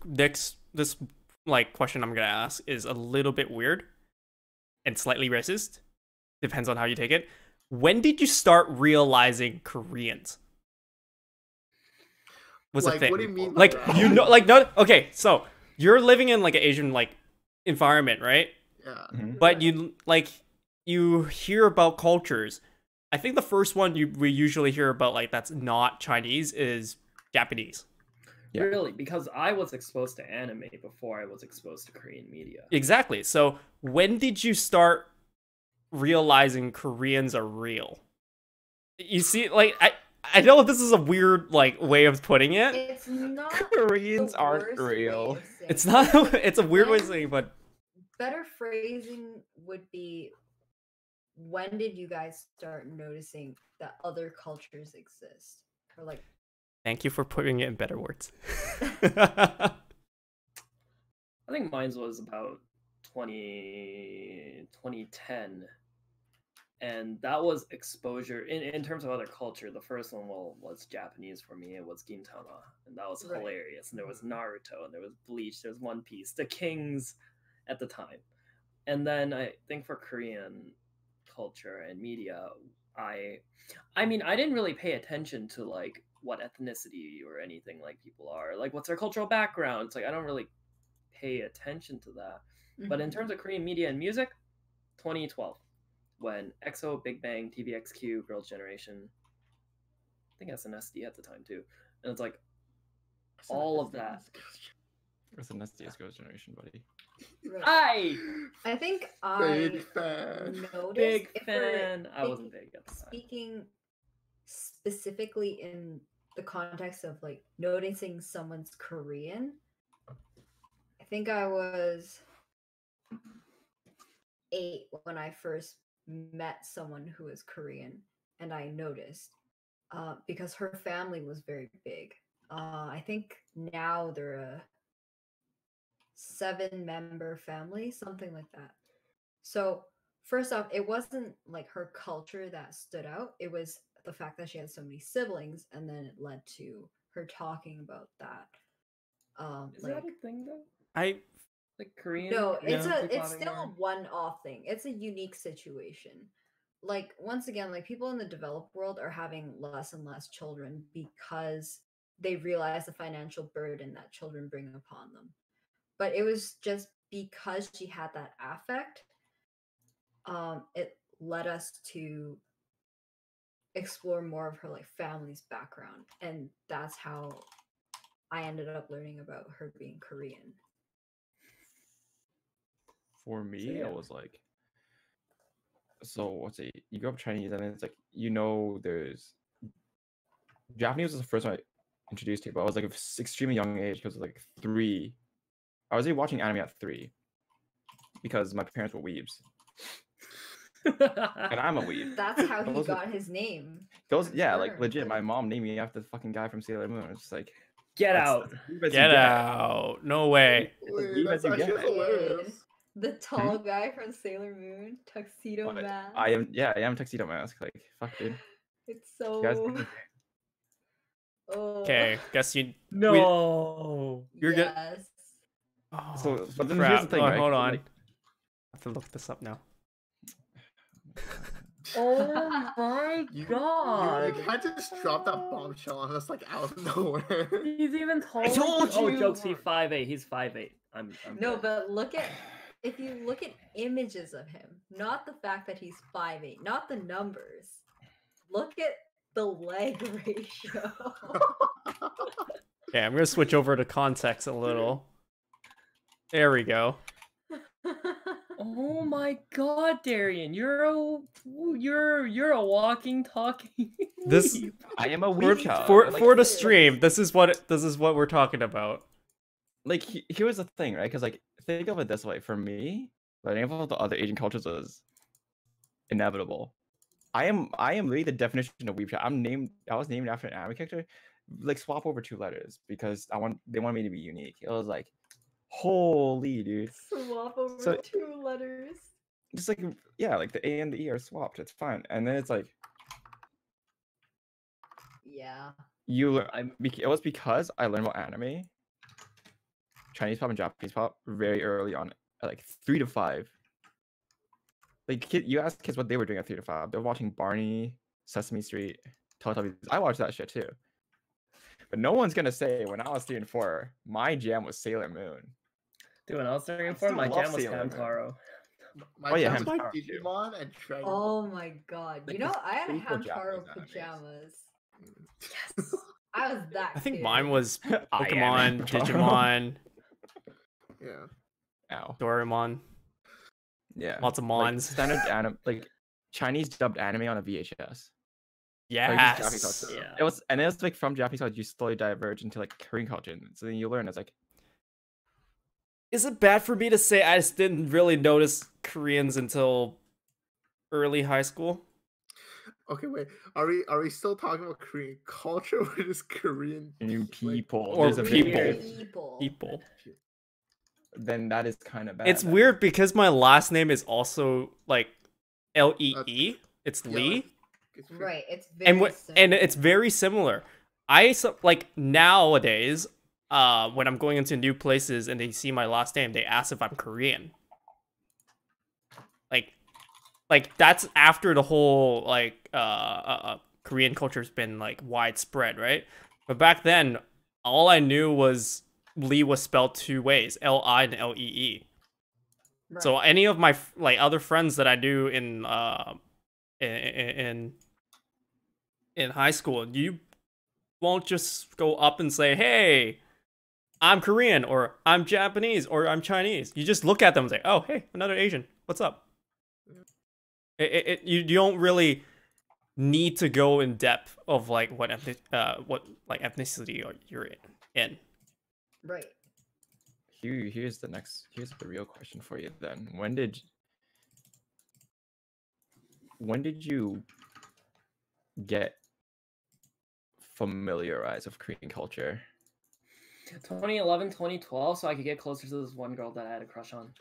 like question I'm gonna ask is a little bit weird and slightly racist. Depends on how you take it. When did you start realizing Koreans was a Like, thing? what do you mean by Like that? you know, like no. Okay, so you're living in like an Asian like environment, right? Yeah. But you hear about cultures. I think the first one we usually hear about like that's not Chinese is Japanese. Yeah. Really, because I was exposed to anime before I was exposed to Korean media. Exactly. So when did you start realizing Koreans are real? You see, like I know this is a weird like way of putting it. It's not. Koreans the aren't worst way real. of saying It's it. not. It's a weird way of saying, but Better phrasing would be, when did you guys start noticing that other cultures exist? Or like, thank you for putting it in better words. I think mine was about 2010. And that was exposure in terms of other culture. The first one was Japanese for me. It was Gintama, and that was Right. hilarious. And there was Naruto, and there was Bleach, there was One Piece, the kings at the time. And then I think for Korean culture and media, I mean, I didn't really pay attention to like what ethnicity or anything like people are, like what's their cultural background. It's like I don't really pay attention to that. But in terms of Korean media and music, 2012, when EXO, Big Bang, TVXQ, Girls' Generation, I think SNSD at the time too, and it's like all of that. It's the nastiest Girls' Generation, buddy. right. I think Big I fan. noticed. Big if we're fan. I wasn't big at the time. Speaking specifically in the context of like noticing someone's Korean, I think I was 8 when I first met someone who was Korean, and I noticed because her family was very big. I think now they're a 7-member family, something like that. So first off, it wasn't like her culture that stood out. It was the fact that she had so many siblings, and then it led to her talking about that. Is Like, that a thing though? I Like Korean? no, it's Yeah. it's still a one-off thing. It's a unique situation. Like, once again, like, people in the developed world are having less and less children because they realize the financial burden that children bring upon them. But it was just because she had that affect, it led us to explore more of her like family's background, and that's how I ended up learning about her being Korean. For me, So, yeah. it was like, so what's it? You grow up Chinese, and then it's like, you know, there's Japanese was the first one I introduced to, but I was like extremely young age because like 3. I was watching anime at 3 because my parents were weebs, and I'm a weeb. That's how he Those are- got his name. Those, yeah, like Confirmed. legit. My mom named me after the fucking guy from Sailor Moon. It's just like, Get that's out. as weeb as you get get. out. No way. It's as Wait, weeb that's as you actually get. hilarious. The tall guy from Sailor Moon, tuxedo But man. I am tuxedo mask. Like, fuck, dude. It's You guys so. get me. Oh. Okay, guess you. No. You're good. Yes. Oh, So, but then crap. here's the thing, right? Hold 'cause, on. like, I have to look this up now. Oh my You god. can't just drop that bombshell on us like out of nowhere. He's even taller. told Oh, you! jokes. He's 5'8". He's 5'8". I'm No, good. but look at if you look at images of him, not the fact that he's 5'8", not the numbers. Look at the leg ratio. Okay, I'm gonna switch over to context a little. There we go. Oh my god, Darian, you're a walking, talking. This- weeb. I am a For, weeb child. for, Like, for the stream, this is what we're talking about. like here's the thing, right? Because like think of it this way: for me, learning about the other Asian cultures is inevitable. I am really the definition of weeb child. I was named after an anime character. Like, swap over 2 letters because they want me to be unique. It was like, holy dude. Swap over So- 2 letters. Just like, yeah, like the A and the E are swapped. It's fine. And then it's like, Yeah. it was because I learned about anime, Chinese pop and Japanese pop very early on, at like 3 to 5. Like, you ask kids what they were doing at 3 to 5. They're watching Barney, Sesame Street, Teletubbies. I watched that shit too. But no one's gonna say when I was 3 and 4, my jam was Sailor Moon. Dude, when I was looking I for still my love jam was Sailor Moon. Hamtaro. My Oh, yeah, jam was Hamtaro too. Digimon and Dragon. Oh my god. Like, You know, the I had staple Hamtaro Japanese animes. pajamas. Yes. I was that I think kid. mine was I am Pokemon, Hamtaro. Digimon, Yeah. Ow. Doraemon. Yeah. Lots of Like, mons. standard anime, like Chinese dubbed anime on a VHS. Japanese Yes. culture. Yeah. It was like from Japanese culture, you slowly diverge into like Korean culture. And so then you learn it's like, Is it bad for me to say I just didn't really notice Koreans until early high school? Okay, wait. Are we still talking about Korean culture or just Korean new people. Or There's a big people. difference. People. Then that is kind of bad. It's then. weird because my last name is also like Lee. It's Yeah, Lee. it's pretty- Right, it's very And and it's very similar. Like nowadays, when I'm going into new places and they see my last name, they ask if I'm Korean. Like that's after the whole like Korean culture's been like widespread, right? But back then, all I knew was Lee was spelled 2 ways, L-I and L-E-E. Right. So any of my like other friends that I do in high school, you won't just go up and say, "Hey, I'm Korean," or "I'm Japanese," or "I'm Chinese." You just look at them and say, "Oh, hey, another Asian. What's up?" You don't really need to go in depth of like what ethnicity you're in. Right. Here's the real question for you then. When did you get familiarized with Korean culture? 2011, 2012, so I could get closer to this one girl that I had a crush on.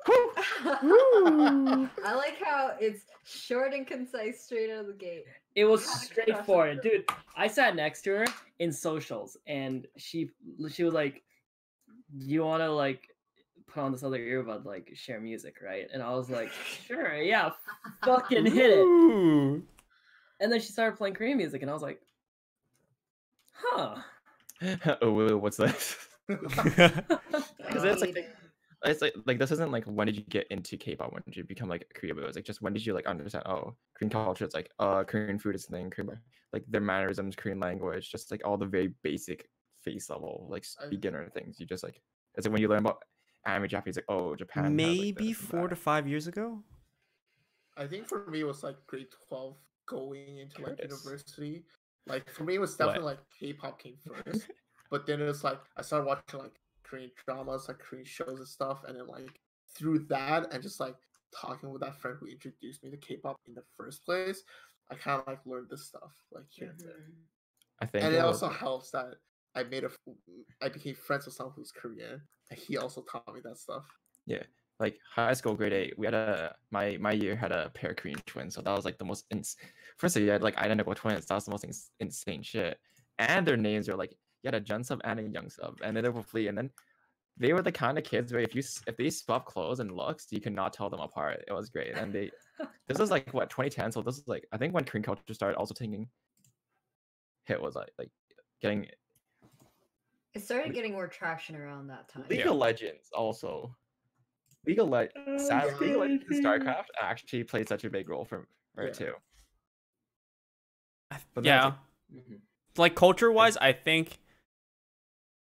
I like how it's short and concise straight out of the gate. It was Gotta straightforward, dude. I sat next to her in socials, and she was like, "You want to like put on this other earbud, like share music, right?" And I was like, "Sure, yeah, fucking hit it." Ooh. And then she started playing Korean music, and I was like, "Huh." Oh, wait, what's this? Because it's like this isn't like when did you get into K-pop? When did you become like a Korean? It's like just when did you like understand? Oh, Korean culture. It's like Korean food is the thing. Korean like their mannerisms, Korean language, just like all the very basic face level like beginner things. You just like it's like when you learn about anime Japanese, like oh Japan. has, like, Maybe this and 4 to that. 5 years ago. I think for me it was like grade 12 going into like Curtis. university. Like for me it was definitely like K-pop came first, but then it was like I started watching like Korean dramas, like Korean shows and stuff, and then like through that and just like talking with that friend who introduced me to K-pop in the first place, I kind of like learned this stuff like here and there. I think And it was, also helps that I became friends with someone who's Korean, and he also taught me that stuff. yeah. Like high school grade 8, we had my year had a pair of Korean twins, so that was like the most first you had like identical twins. That was the most insane shit. And their names are like you had a Jun sub and a Young sub, and then they were flea, and then they were the kind of kids where if they swap clothes and looks, you could not tell them apart. It was great. And this was like what 2010, so this is like I think when Korean culture started also taking hit was like getting It started getting more traction around that time. League of Legends also. League of Legends and StarCraft actually played such a big role for it too. But then Yeah. Like culture wise, I think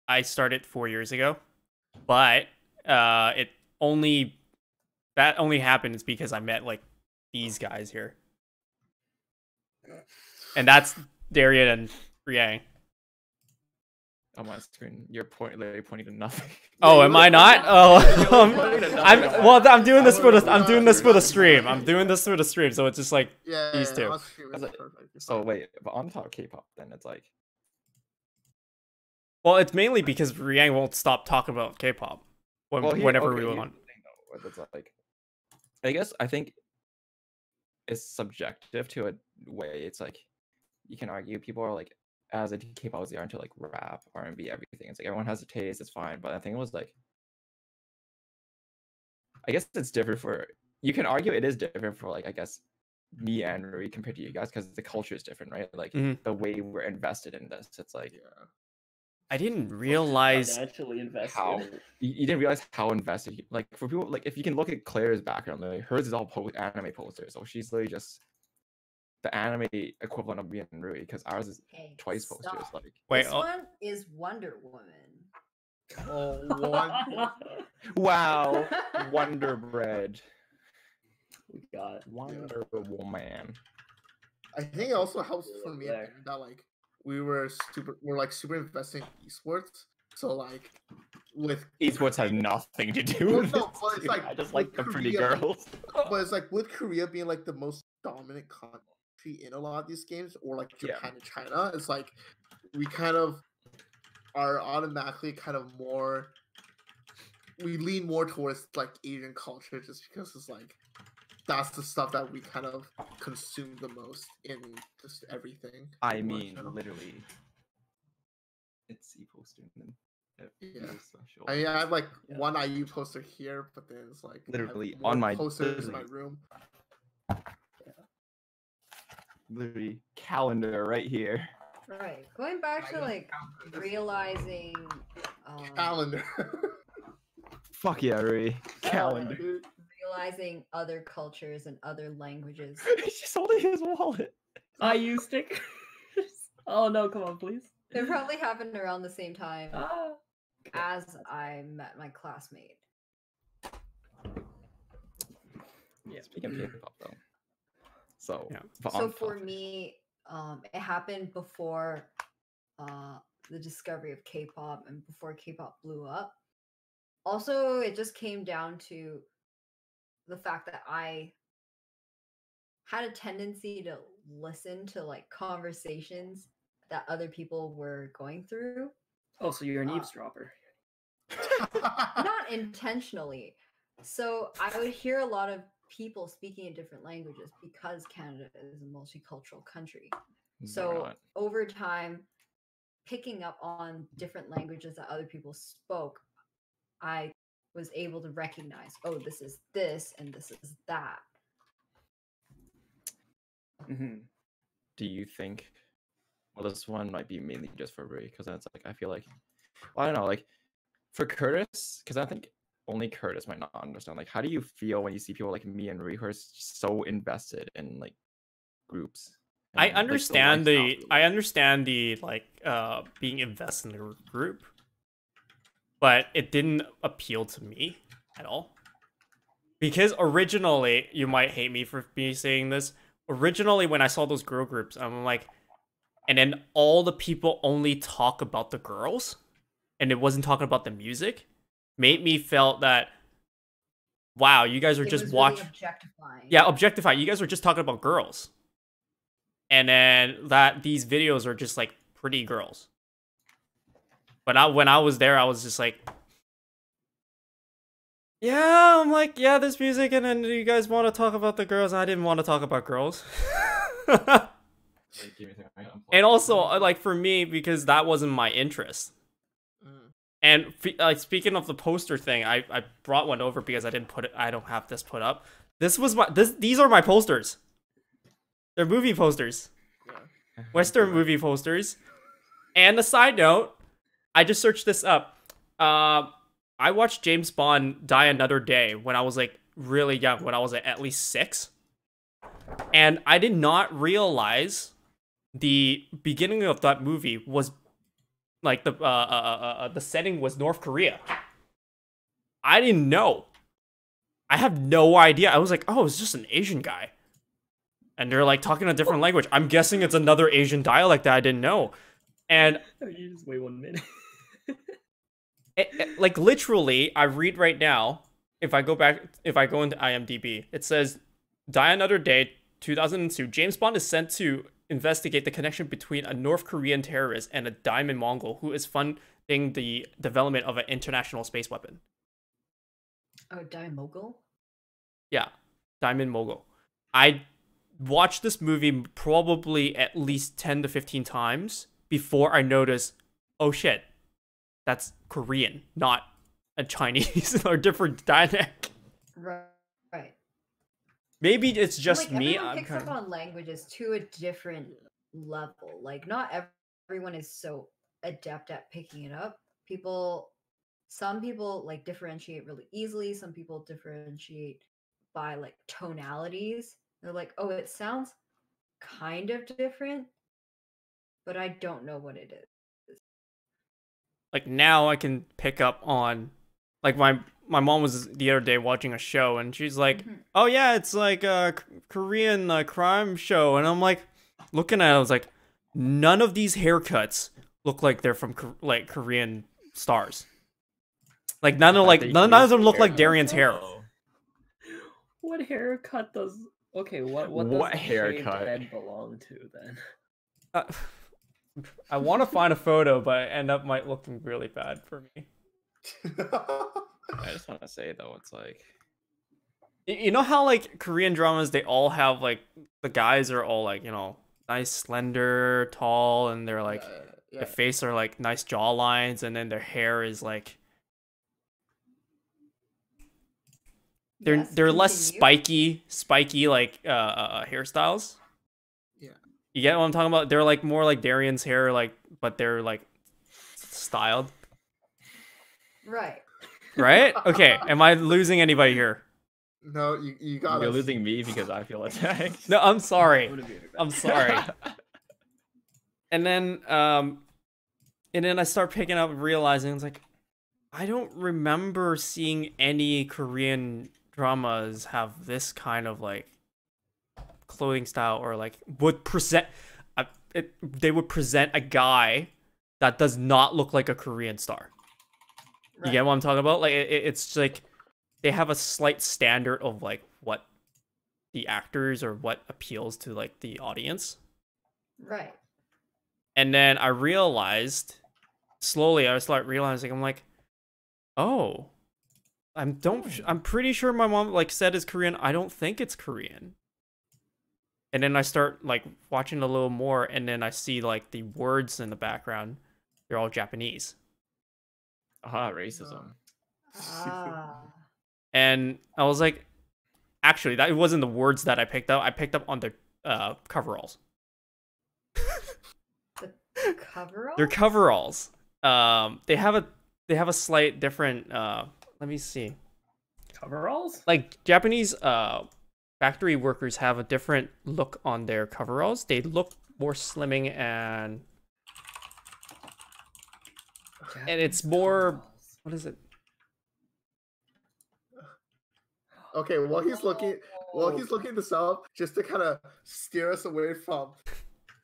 I started 4 years ago, but that only happens because I met like these guys here, and that's Derian and Riang. on my screen, you're literally pointing to nothing. Oh, am I not? Oh, I'm doing this for the stream. I'm doing this for the stream, so it's just like these two. So wait, but on top of K-pop, then it's like. Well, it's mainly because Riang won't stop talking about K-pop whenever we want. It's like, I think it's subjective to a way. It's like you can argue people are like as into K-pop as they are into like rap, R&B, everything. It's like everyone has a taste. It's fine, but I think it was like, I guess it's different for. You can argue it is different for like I guess me and Rui compared to you guys because the culture is different, right? Like the way we're invested in this. It's like. Yeah. I didn't realize how you didn't realize how invested like for people like if you can look at Claire's background, like hers is all anime posters, so she's literally just the anime equivalent of being Rui because ours is twice posters. Like wait, this one is Wonder Woman. Oh, wow, Wonder Bread. We got Wonder Woman. I think it also helps for me that like. We're super invested in esports. So like with esports has nothing to do with but it's like I just like the pretty girls. But it's like with Korea being like the most dominant country in a lot of these games, or like Japan and China, it's like we kind of are automatically kind of more we lean more towards like Asian culture just because it's like that's the stuff that we kind of consume the most in just everything. I mean, literally, it's C poster. I mean, I have like one IU poster here, but then it's like literally on my posters in my room. Literally calendar right here. Right, going back to like realizing calendar. Fuck yeah, Rui. Calendar. Realizing other cultures and other languages. He's just holding his wallet. IU stickers. Oh no, come on, please. It probably happened around the same time as I met my classmate. Yeah, speaking of K-pop though. So, so for me, it happened before the discovery of K-pop and before K-pop blew up. Also, it just came down to the fact that I had a tendency to listen to like conversations that other people were going through. Oh, so you're an eavesdropper. Not intentionally. So I would hear a lot of people speaking in different languages because Canada is a multicultural country. We're So not. over time, picking up on different languages that other people spoke, I was able to recognize, oh, this is this and this is that. Do you think? Well, this one might be mainly just for Ray, because that's like I feel like, well, I don't know, like for Kurtis, because I think only Kurtis might not understand. Like, how do you feel when you see people like me and Ray who are so invested in like groups? I and, like, understand lifestyle I understand the like being invested in the group, but it didn't appeal to me at all. Because originally, you might hate me for me saying this. Originally, when I saw those girl groups, I'm like, and then all the people only talk about the girls, and it wasn't talking about the music, made me felt that, wow, you guys are It just was watching. really objectifying. Yeah, objectify. You guys are just talking about girls. And then that these videos are just like pretty girls. But when I was there, I was just like, yeah, I'm like, yeah, there's music, and then you guys want to talk about the girls. I didn't want to talk about girls. And also, like, for me, because that wasn't my interest. And like, speaking of the poster thing, I brought one over because I don't have this put up. These are my posters. They're movie posters. Western movie posters. And a side note, I just searched this up. I watched James Bond Die Another Day when I was like really young, when I was at least 6. And I did not realize the beginning of that movie was like the setting was North Korea. I didn't know. I have no idea. I was like, oh, it's just an Asian guy. And they're like talking a different language. I'm guessing it's another Asian dialect that I didn't know. And you just wait 1 minute. like literally, I read right now, if I go into IMDb, it says Die Another Day, 2002, James Bond is sent to investigate the connection between a North Korean terrorist and a diamond Mongol who is funding the development of an international space weapon. Oh, Diamond Mogul? Yeah, Diamond Mogul. I watched this movie probably at least 10 to 15 times before I noticed, oh shit, that's Korean, not a Chinese or different dialect. Right. Maybe it's just like, me. Everyone picks up on languages to a different level. Like, not everyone is so adept at picking it up. Some people like differentiate really easily. Some people differentiate by like tonalities. They're like, oh, it sounds kind of different, but I don't know what it is. Like, now I can pick up on, like, my mom was the other day watching a show, and she's like, oh yeah, it's like a Korean crime show. And I'm like, looking at it, I was like, none of these haircuts look like they're from like Korean stars. Like, none of them look like Derian's hair. What haircut does... Okay, what does What the shaved haircut? head belong to, then? I want to find a photo, but I end up might looking really bad for me. I just want to say though, it's like, You know how like Korean dramas, they all have like the guys are all like, you know, nice, slender, tall, and they're like their face are like nice jaw lines, and then their hair is like they're less spiky like hairstyles. Yeah. You get what I'm talking about? They're like more like Darian's hair, like, but they're like styled. Right. Right? Okay. Am I losing anybody here? No, you got you're us. losing me because I feel attacked. No, I'm sorry. I'm sorry. And then I start picking up and realizing it's like, I don't remember seeing any Korean dramas have this kind of like clothing style, or like would present they would present a guy that does not look like a Korean star. Right. You get what I'm talking about? Like it's like they have a slight standard of like what the actors or what appeals to like the audience. Right. And then I realized slowly, I start realizing, I'm like, oh, I'm pretty sure my mom like said it's Korean. I don't think it's Korean. And then I start like watching a little more, and then I see like the words in the background. They're all Japanese. Aha, racism. Ah. And I was like, actually, that wasn't the words that I picked up. I picked up on their coveralls. The coverall? They're coveralls. They have a slight different. Let me see. Coveralls? Like Japanese factory workers have a different look on their coveralls. They look more slimming and it's more. Coveralls. What is it? Okay, while he's looking this up, just to kind of steer us away from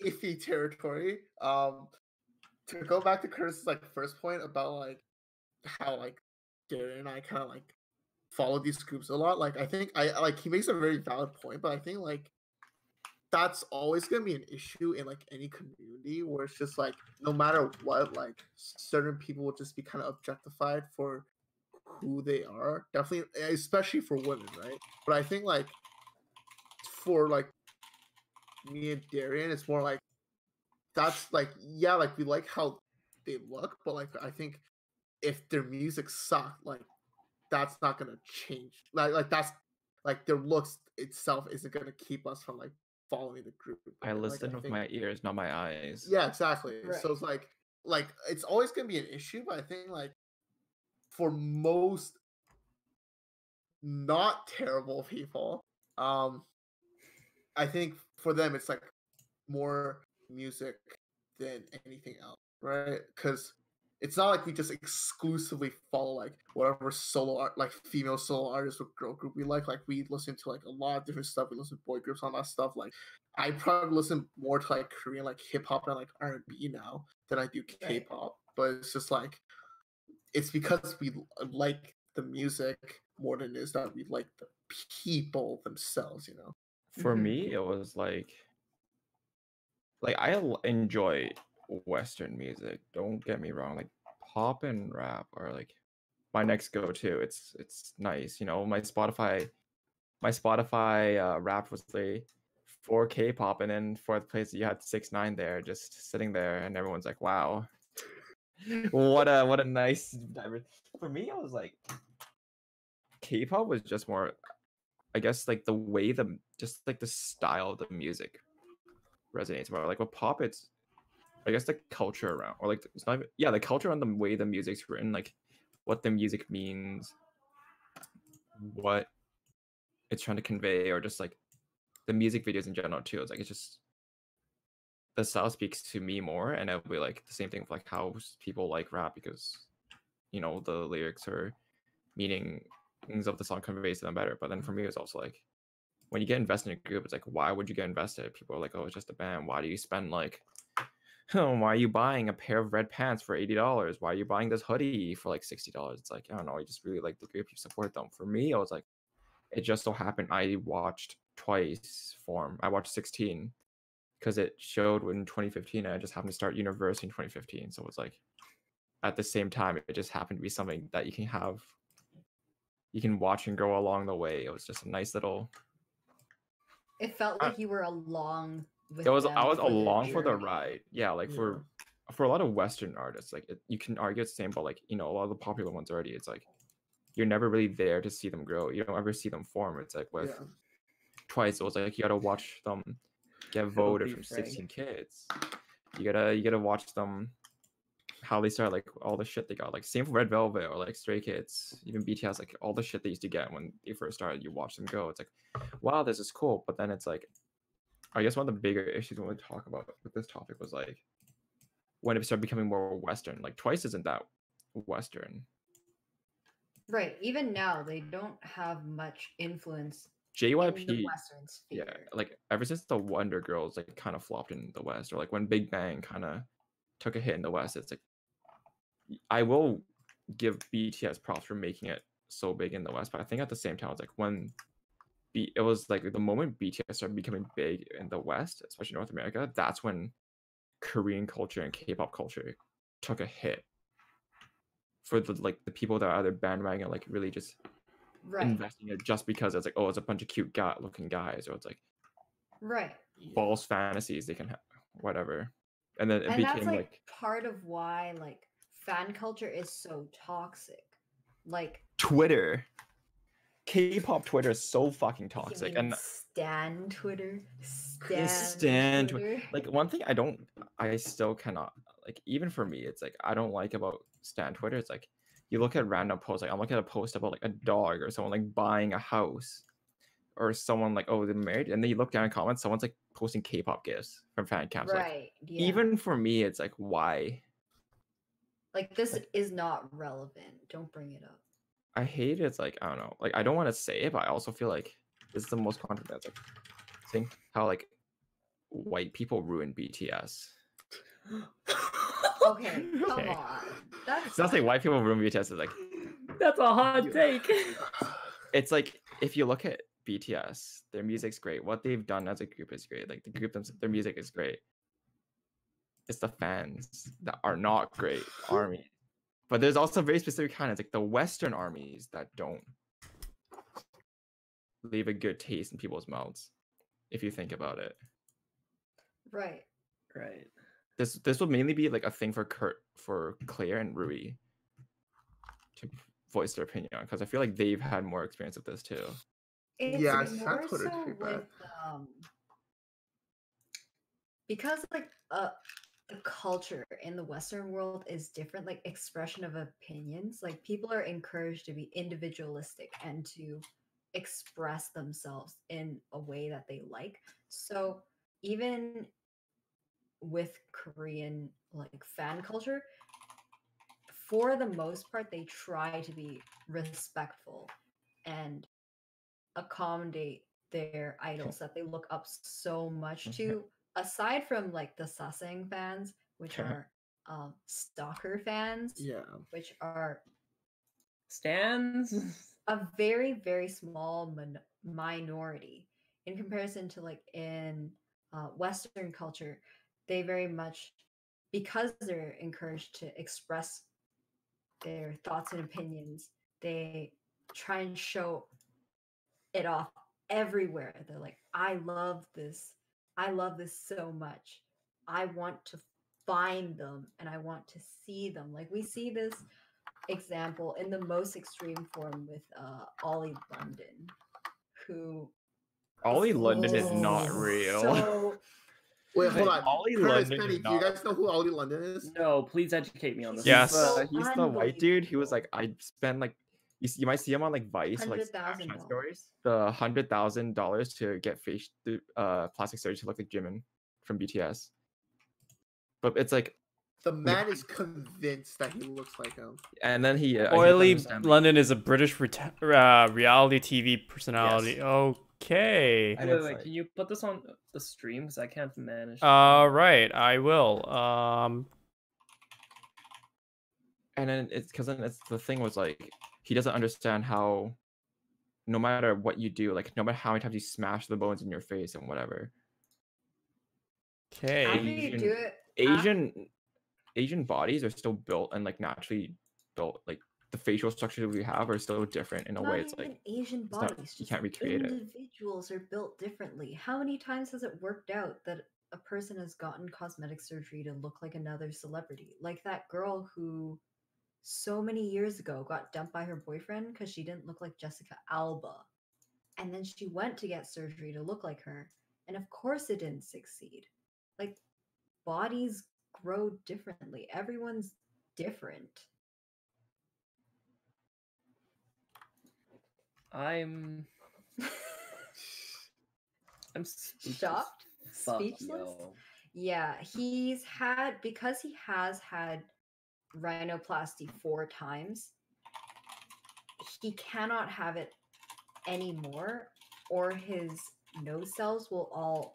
iffy territory. To go back to Kurtis's like first point about like how like Derian and I kind of like follow these groups a lot. Like I think I like he makes a very valid point, but I think like that's always gonna be an issue in like any community where it's just like no matter what, like certain people will just be kind of objectified for who they are. Definitely, especially for women, right? But I think like for like me and Derian, it's more like that's like yeah, like we like how they look, but like I think if their music sucked, like that's not gonna change. Like that's like their looks itself isn't gonna keep us from like following the group. I right? listen Like, I with think, my ears, not my eyes. yeah, exactly. Right. So it's like it's always gonna be an issue, but I think like for most not terrible people, I think for them it's like more music than anything else, right? Because it's not like we just exclusively follow like whatever solo art, like female solo artist or girl group we like. Like we listen to like a lot of different stuff. We listen to boy groups on that stuff. Like I probably listen more to like Korean like hip hop and like R&B now than I do K-pop. But it's just like it's because we like the music more than it is that we like the people themselves. You know. For Mhm. me, it was like enjoy Western music. Don't get me wrong. Like pop and rap are like my next go-to. It's nice. You know, my Spotify rap was the 4K pop, and then fourth place you had 6ix9ine there, just sitting there, and everyone's like, "Wow, what a nice diver." For me, I was like, K-pop was just more, I guess, like the way just like the style of the music resonates more. Like with pop, it's I guess the culture around, or like it's not even, yeah, the culture around the way the music's written, like what the music means, what it's trying to convey, or just like the music videos in general too. It's like it's just the style speaks to me more, and it'll be like the same thing with like how people like rap because you know the lyrics or meanings of the song conveys to them better. But then for me, it's also like when you get invested in a group, it's like why would you get invested? People are like, oh, it's just a band. Why do you spend like why are you buying a pair of red pants for $80? Why are you buying this hoodie for like $60? It's like, I don't know, you just really like the group, you support them. For me, I was like, it just so happened I watched twice Form. I watched 16 because it showed in 2015 and I just happened to start university in 2015. So it was like at the same time, it just happened to be something that you can watch and go along the way. It was just a nice little It felt like you were along with I was them along the for the journey. ride. Yeah, like for a lot of Western artists, like you can argue it's the same, but like you know, a lot of the popular ones already, it's like you're never really there to see them grow. You don't ever see them form. It's like with Twice, it was like you gotta watch them get voted from 16 kids. You gotta watch them how they start, like all the shit they got. Like same for Red Velvet or like Stray Kids, even BTS, like all the shit they used to get when they first started. You watch them go. It's like, wow, this is cool. But then it's like, I guess one of the bigger issues when we talk about with this topic was like when it started becoming more Western. Like Twice isn't that Western. Right. Even now, they don't have much influence in JYP, the Western sphere. yeah, like ever since the Wonder Girls like kind of flopped in the West, or like when Big Bang kind of took a hit in the West, it's like I will give BTS props for making it so big in the West, but I think at the same time it's like when it was like the moment BTS started becoming big in the West, especially North America, that's when Korean culture and K-pop culture took a hit for the the people that are either bandwagon like really just Right. investing it just because it's like, oh, it's a bunch of cute looking guys, or it's like Right. false fantasies they can have, whatever. And then it And became that's like part of why like fan culture is so toxic. Like Twitter. K-pop Twitter is so fucking toxic. you mean And Stan Twitter, Stan Twitter. like one thing I still cannot like, even for me, it's like I don't like about Stan Twitter. It's like you look at random posts, like I'm looking at a post about like a dog or someone like buying a house, or someone like, oh, they're married, and then you look down in comments, someone's like posting K-pop gifts from fan camps. Like, Right. Yeah. even for me, it's like, why? like this is not relevant. Don't bring it up. I hate it. It's like, I don't know. Like, I don't want to say it, but I also feel like this is the most controversial thing. How like white people ruin BTS. Okay, come Okay. on. That's It's not like white people ruin BTS. It's like, That's a hot take. it's like if you look at BTS, their music's great. What they've done as a group is great. Like the group themselves, their music is great. It's the fans that are not great. Army. But there's also very specific kind of like the Western armies that don't leave a good taste in people's mouths, if you think about it. right. Right. This would mainly be like a thing for Clare and Rui to voice their opinion on, because I feel like they've had more experience with this too. It's Yeah, more Stan Twitter's so pretty with because like the culture in the Western world is different, like expression of opinions. Like people are encouraged to be individualistic and to express themselves in a way that they like. So even with Korean like fan culture, for the most part, they try to be respectful and accommodate their idols that they look up so much to. Aside from like the Sasaeng fans, which are stalker fans, Yeah. which are Stands. a very very small minority in comparison to like in Western culture. They very much, because they're encouraged to express their thoughts and opinions, they try and show it off everywhere. They're like, I love this so much. I want to find them and I want to see them. Like we see this example in the most extreme form with Oli London, who Oli London is not real. So Wait, hold on. Oli Curtis, London Penny, is do you not- guys know who Oli London is? No, please educate me on this. Yes. He's the white dude. He was like, I spent like, you might see him on like Vice, or, like $100,000. Snapchat stories. The $100,000 to get face plastic surgery to look like Jimin from BTS. But it's like, The man is convinced that he looks like him. and then he Oily London is a British reality TV personality. Yes. Okay. And Wait, it's wait, like- can you put this on the stream? Because I can't manage. Right, I will. And then it's because then it's the thing was like, he doesn't understand how, no matter what you do, like no matter how many times you smash the bones in your face and whatever, after Okay. you do it, Asian bodies are still built and like naturally built. Like the facial structures we have are still different in a not way. It's even like Asian it's not- bodies. you Just can't recreate it. individuals are built differently. How many times has it worked out that a person has gotten cosmetic surgery to look like another celebrity? Like that girl who so many years ago got dumped by her boyfriend because she didn't look like Jessica Alba. And then she went to get surgery to look like her. And of course it didn't succeed. Like bodies grow differently. Everyone's different. I'm speechless. Shocked? Fuck, Speechless? yo. Yeah, because he has had rhinoplasty 4 times, he cannot have it anymore, or his nose cells will all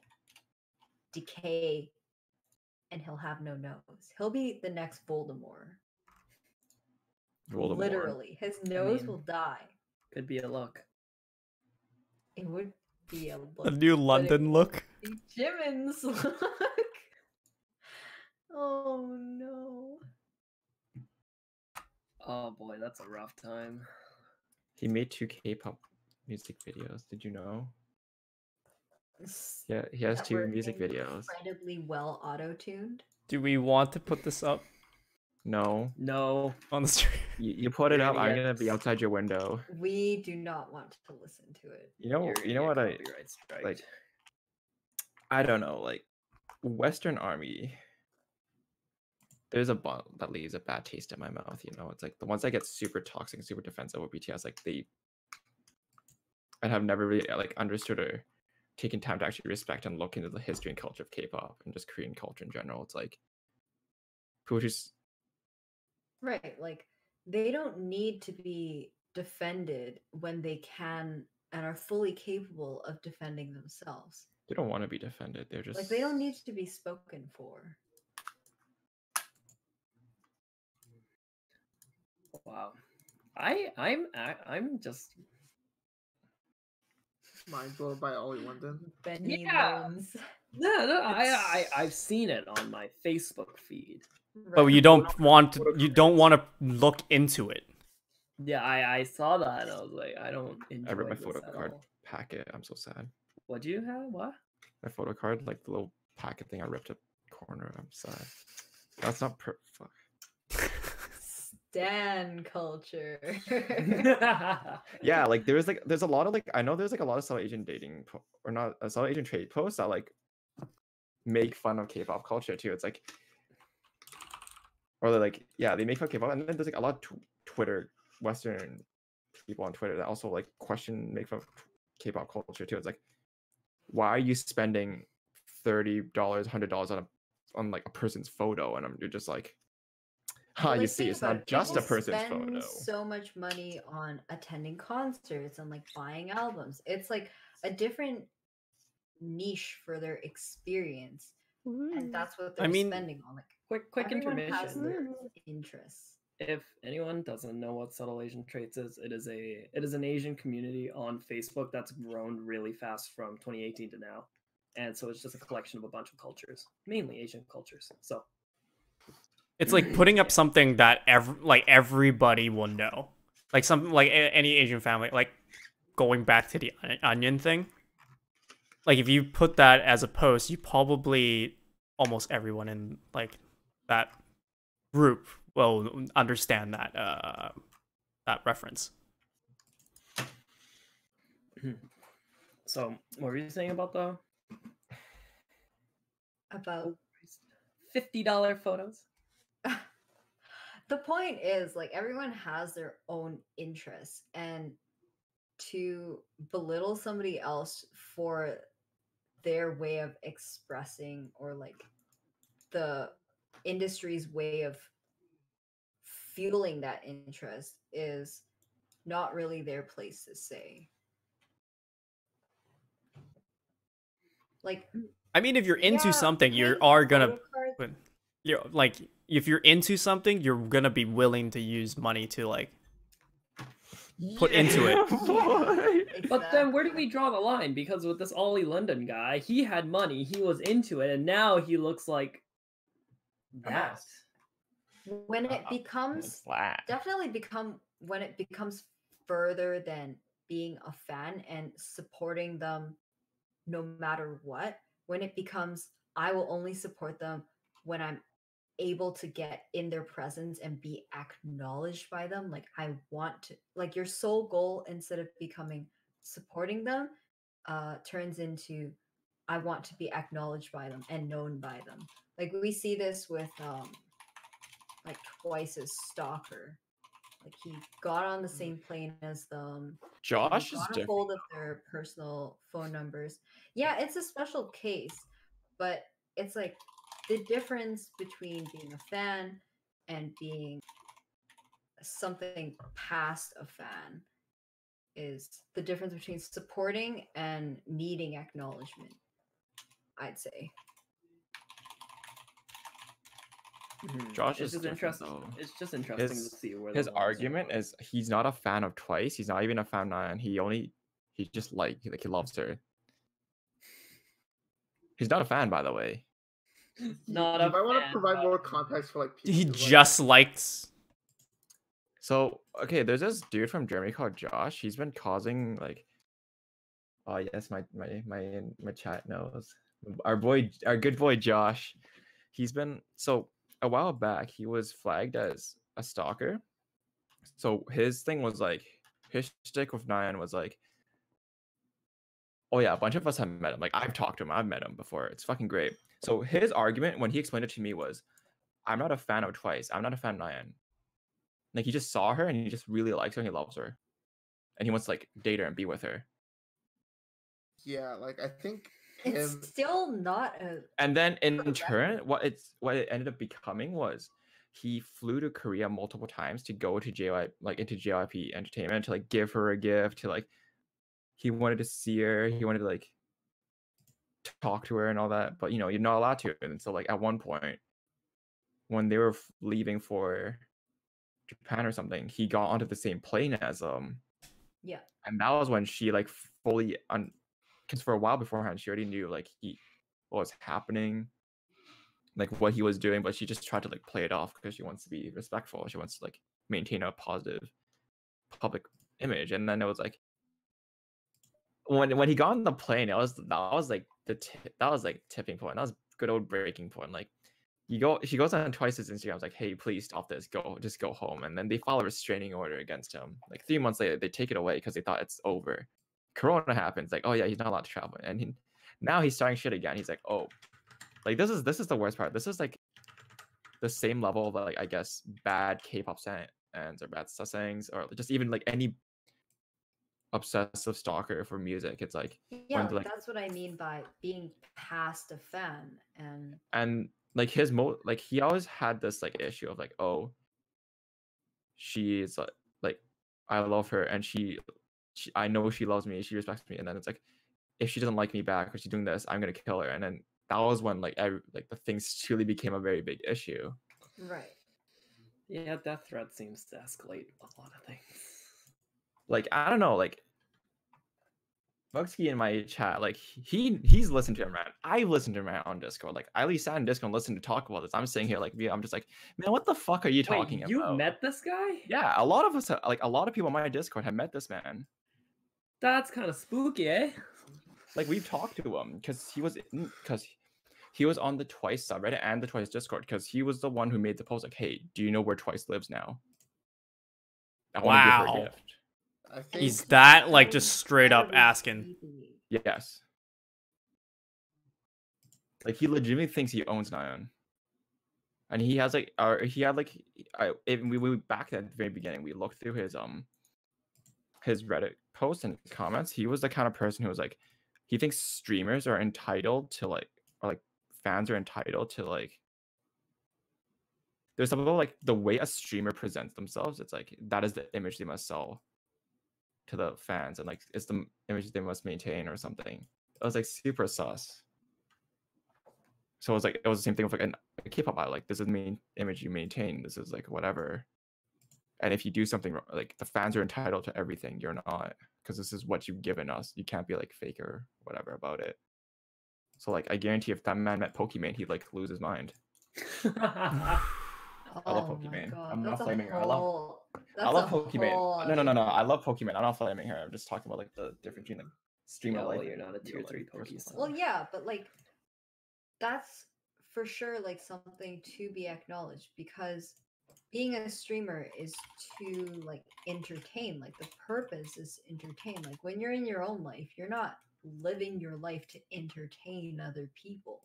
decay and he'll have no nose. He'll be the next Voldemort. Voldemort. Literally, his nose mean- will die. Could be a look. It would be a look. The new but it London look. would be Jimin's look. Oh no. Oh boy, that's a rough time. He made 2 K-pop music videos. Did you know? Yeah, he has That 2 were music videos. incredibly well auto-tuned. Do we want to put this up No, No. on the stream? you put it You're up. gonna I'm get- gonna be outside your window. We do not want to listen to it. You know, You're you gonna know get what I copyright striked. like. I don't know, like Western Army. There's a bond that leaves a bad taste in my mouth. You know, it's like the ones that get super toxic and super defensive with BTS. Like I have never really like understood or taken time to actually respect and look into the history and culture of K-pop and just Korean culture in general. It's like people just Right, like they don't need to be defended when they can and are fully capable of defending themselves. they don't want to be defended. They're just Like they don't need to be spoken for. Wow. I'm just Mind blown by Oli London. Benny Yeah. Loans. no. I've seen it on my Facebook feed. But Right. you don't want to look into it. Yeah, I saw that and I was like, I don't enjoy I ripped my this photo at card all. packet. I'm so sad. What do you have? What? My photo card, like the little packet thing, I ripped a corner. I'm sad. That's not fuck. Stan culture. Yeah, like there's a lot of I know there's like a lot of South Asian dating or not South Asian trade posts that like make fun of K-pop culture too. It's like, or they're like, yeah, they make fun of K-pop, and then there's like a lot of Twitter Western people on Twitter that also like make fun of K-pop culture too. It's like, why are you spending $30, $100 on like a person's photo? And you're just like, Well, you like, see, think it's about not it, just a people person's spend photo. so much money on attending concerts and like buying albums. It's like a different niche for their experience, and that's what they're I mean, spending on. Like Quick everyone has intermission. their interests. If anyone doesn't know what subtle Asian traits is, it is an Asian community on Facebook that's grown really fast from 2018 to now, and so it's just a collection of a bunch of cultures, mainly Asian cultures. So It's like putting up something that everybody will know, like something like any Asian family. Like going back to the onion thing, like if you put that as a post, you probably almost everyone in like that group will understand that that reference. So what were you saying about the About $50 photos? the point is, like, everyone has their own interests, and to belittle somebody else for their way of expressing or like the industry's way of fueling that interest is not really their place to say. Like, I mean, if you're into yeah, something, you putting are gonna, photo cards- you're like, if you're into something, you're gonna be willing to use money to like put into it. Boy. But then where do we draw the line? Because with this Oli London guy, he had money, he was into it, and now he looks like that. when it becomes flat. when it becomes further than being a fan and supporting them no matter what, when it becomes I will only support them when I'm able to get in their presence and be acknowledged by them, like I want to, like your sole goal instead of becoming supporting them turns into I want to be acknowledged by them and known by them. Like we see this with like Twice's Stalker. Like he got on the same plane as them. Josh He is got a different. hold of their personal phone numbers. Yeah, it's a special case, but it's like the difference between being a fan and being something past a fan is the difference between supporting and needing acknowledgement, I'd say. Josh It's is just different, interesting. though. It's just interesting His- to see where His the lines are argument going. is he's not a fan of Twice. He's not even a fan of Nyan. He just like he loves her. He's not a fan, by the way. Not You a might want to fan, provide but- more context for like people He who, like, just likes. So okay, there's this dude from Germany called Josh. He's been causing like, oh yes, my chat knows. Our good boy Josh. He's been so a while back. He was flagged as a stalker. So his thing was like, his shtick with Nyan was like, oh yeah, a bunch of us have met him. Like I've talked to him, I've met him before. It's fucking great. So his argument when he explained it to me was, I'm not a fan of Twice. I'm not a fan of Nyan. Like he just saw her and he just really likes her and he loves her, and he wants to like date her and be with her. Yeah, like I think It's him. still not a. And then in turn, what it ended up becoming was he flew to Korea multiple times to go to into JYP Entertainment to like give her a gift, to like he wanted to see her, he wanted to like talk to her and all that, but you know, you're not allowed to. And so like at one point when they were leaving for Japan or something, he got onto the same plane as Yeah. and that was when she like fully because for a while beforehand she already knew like what was happening, like what he was doing, but she just tried to like play it off because she wants to be respectful, she wants to like maintain a positive public image. And then it was like when he got on the plane, that was like that was like tipping point, that was good old breaking point. Like she goes on Twice's Instagram, was like, hey, please stop this, just go home. And then they file a restraining order against him. Like 3 months later they take it away because they thought it's over. Corona happens, like, oh yeah, he's not allowed to travel, and now he's starting shit again. He's like, oh, like this is the worst part. This is like the same level of like, I guess, bad K-pop fans or bad sasaengs, or just even like any obsessive stalker for music. It's like Yeah, when like that's what I mean by being past a fan. and like like he always had this like issue of like, oh, she's like I love her and she I know she loves me, she respects me, and then it's like if she doesn't like me back or she's doing this, I'm gonna kill her. And then that was when like the things truly became a very big issue. Right. Yeah, death threat seems to escalate a lot of things. Like I don't know, like Bugsky in my chat, like he's listened to him rant. I listened to him rant on Discord. Like I at least sat in Discord and listened to talk about this. I'm sitting here like, I'm just like, man, what the fuck are you talking Wait, about? you met this guy? Yeah, a lot of us, like a lot of people on my Discord have met this man. That's kind of spooky, eh? Like we've talked to him because he was on the Twice subreddit and the Twice Discord, because he was the one who made the post like, hey, do you know where Twice lives now? I want to give her a gift. I think He's that like just straight up asking. Yes. Like he legitimately thinks he owns Nyan. And he has like we back at the very beginning, we looked through his Reddit posts and comments. He was the kind of person who was like, he thinks streamers are entitled to like, or like fans are entitled to like, there's something about like the way a streamer presents themselves. It's like that is the image they must sell to the fans, and like it's the image they must maintain or something. It was like super sus. So it was the same thing with like a K-pop idol. Like this is the main image you maintain. This is like whatever. And if you do something wrong, like the fans are entitled to everything, you're not, because this is what you've given us. You can't be like fake or whatever about it. So like I guarantee if that man met Pokimane, he'd like lose his mind. I love Pokimane. I'm not flaming her. I love Pokimane. No. I love Pokimane. I'm not flaming her. I'm just talking about like the difference between like streamer life. Well, you're not a tier 3 Pokemon. Well, yeah, but like that's for sure like something to be acknowledged, because being a streamer is to like entertain. Like the purpose is entertain. Like when you're in your own life, you're not living your life to entertain other people.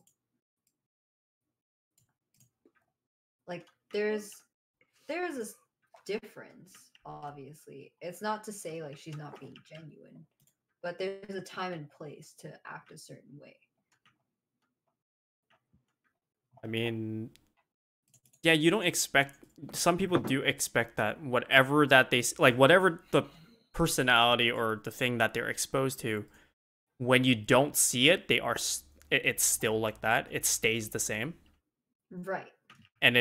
Like there's this difference, obviously. It's not to say like she's not being genuine, but there's a time and place to act a certain way. I mean, yeah, you don't expect. Some people do expect that whatever that they like, whatever the personality or the thing that they're exposed to, when you don't see it, it's still like that. It stays the same. Right. And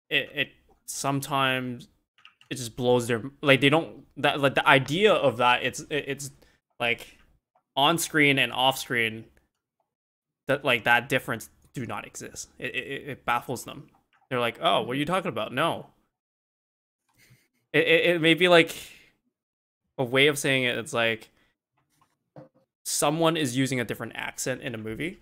it sometimes it just blows their, like they don't, that like the idea of that, it's like on screen and off screen, that like that difference do not exist. It baffles them. They're like, oh, what are you talking about? No. it may be like a way of saying it. It's like someone is using a different accent in a movie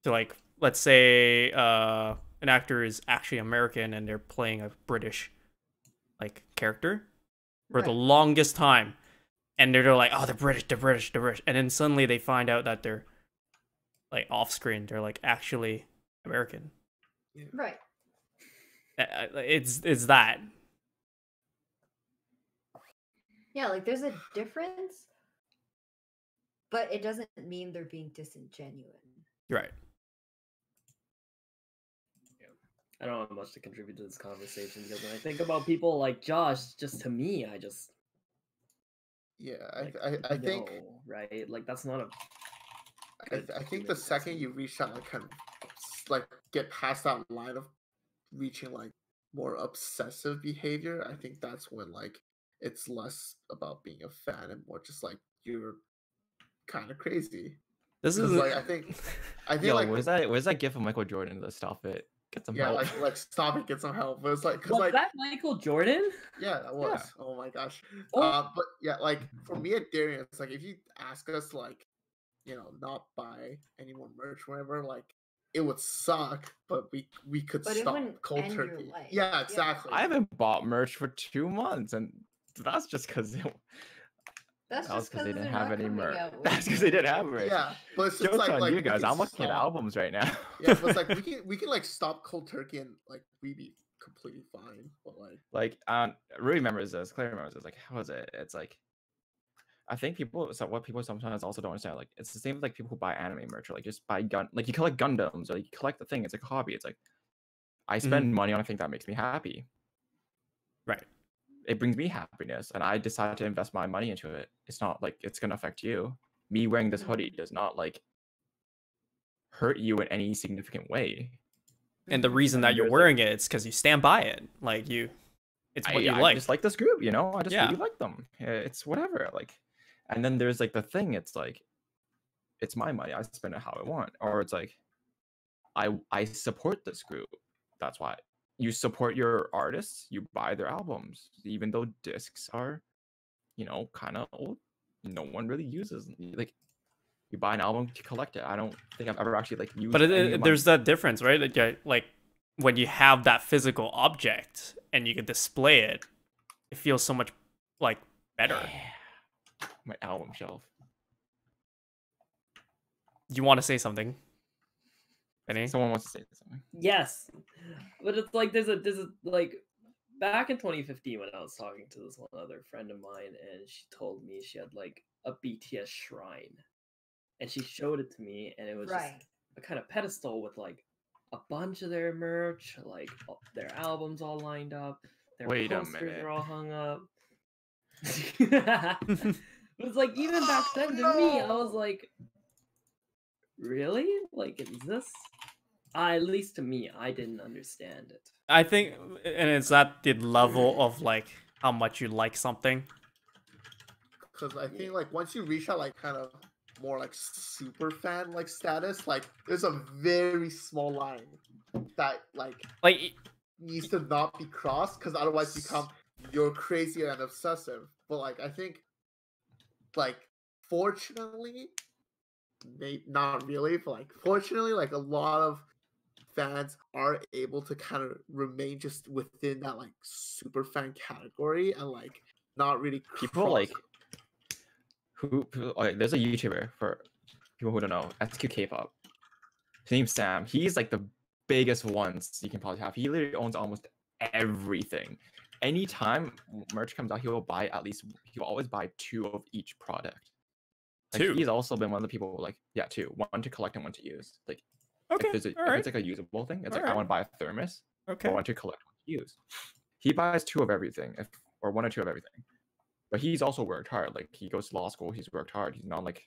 to, like, let's say an actor is actually American and they're playing a British like character for the Right. longest time, and they're like, oh, the British, and then suddenly they find out that they're like off screen, they're like actually American. Right. It's that. Yeah, like there's a difference, but it doesn't mean they're being disingenuous. Right. I don't have much to contribute to this conversation because when I think about people like Josh, just to me, I just Yeah, like, I think no, right? Like that's not a. I think the second you reach that like kind of like get past that line of reaching like more obsessive behavior, I think that's when like it's less about being a fan and more just like you're kind of crazy. This is 'Cause, like I think Yo, like where's that gif of Michael Jordan? The stop it, get some yeah, help. like stop it, get some help. But it's like because Was like that Michael Jordan? yeah, that was. Oh my gosh. Oh. But yeah, like for me at Derian, it's like if you ask us like, you know, not buy any more merch, whatever, like it would suck, but we could But it stop wouldn't cold end your turkey. life. Yeah, Yeah. exactly. I haven't bought merch for 2 months, and that's just because That's that was just because because they didn't they're have not any coming merch. out with That's because they didn't have merch. merch. Yeah, but it's just Joke's like on like you we guys. can I'm looking at stop- albums right now. Yeah, but it's like we can like stop cold turkey and like we be completely fine. But like Rui remembers this. Claire remembers this. Like, how was it? It's like, I think what people sometimes also don't understand. Like, it's the same with like people who buy anime merch or like just buy like you collect Gundams or like, you collect the thing. It's like a hobby. It's like I spend money on a thing that makes me happy. Right. It brings me happiness, and I decide to invest my money into it. It's not like it's gonna affect you. Me wearing this hoodie does not like hurt you in any significant way. And the Mhm. reason And that then you're there's, wearing it's because you stand by it. Like it's what you I like. just like this group, you know. I just Yeah. really like them. It's whatever. Like, and then there's like the thing. It's like, it's my money. I spend it how I want. Or it's like, I support this group. That's why you support your artists. You buy their albums, even though discs are, you know, kind of old. No one really uses them. Like, you buy an album to collect it. I don't think I've ever actually like used. But any of my- there's that difference, right? Like when you have that physical object and you can display it, it feels so much like better. my album shelf. You want to say something, Benny? Someone wants to say something. Yes, but it's like there's a like back in 2015 when I was talking to this one other friend of mine, and she told me she had like a BTS shrine, and she showed it to me, and it was just Right. a kind of pedestal with like a bunch of their merch, like their albums all lined up, their Wait a posters minute. are all hung up. It was like even back then to me, I was like, really? Like, is this? At least to me, I didn't understand it. I think, and it's that the level of like how much you like something. because I think like once you reach that like kind of more like super fan like status, like there's a very small line that like Like needs to not be crossed because otherwise you become you're crazy and obsessive. But like I think like fortunately, not really, but like fortunately, like a lot of fans are able to kind of remain just within that like super fan category and like not really People cross- like who like, there's a YouTuber for people who don't know, SQ K-pop. His name's Sam. He's like the biggest ones you can probably have. He literally owns almost everything. Anytime merch comes out, he will always buy 2 of each product. Like, 2? he's also been one of the people who, like, yeah, 2. One to collect and one to use. Like, okay, if it's like a usable thing, it's like I want to buy a thermos, okay. or one to collect, one to use. He buys 2 of everything, or 1 or 2 of everything. But he's also worked hard. Like, he goes to law school. He's worked hard. He's not like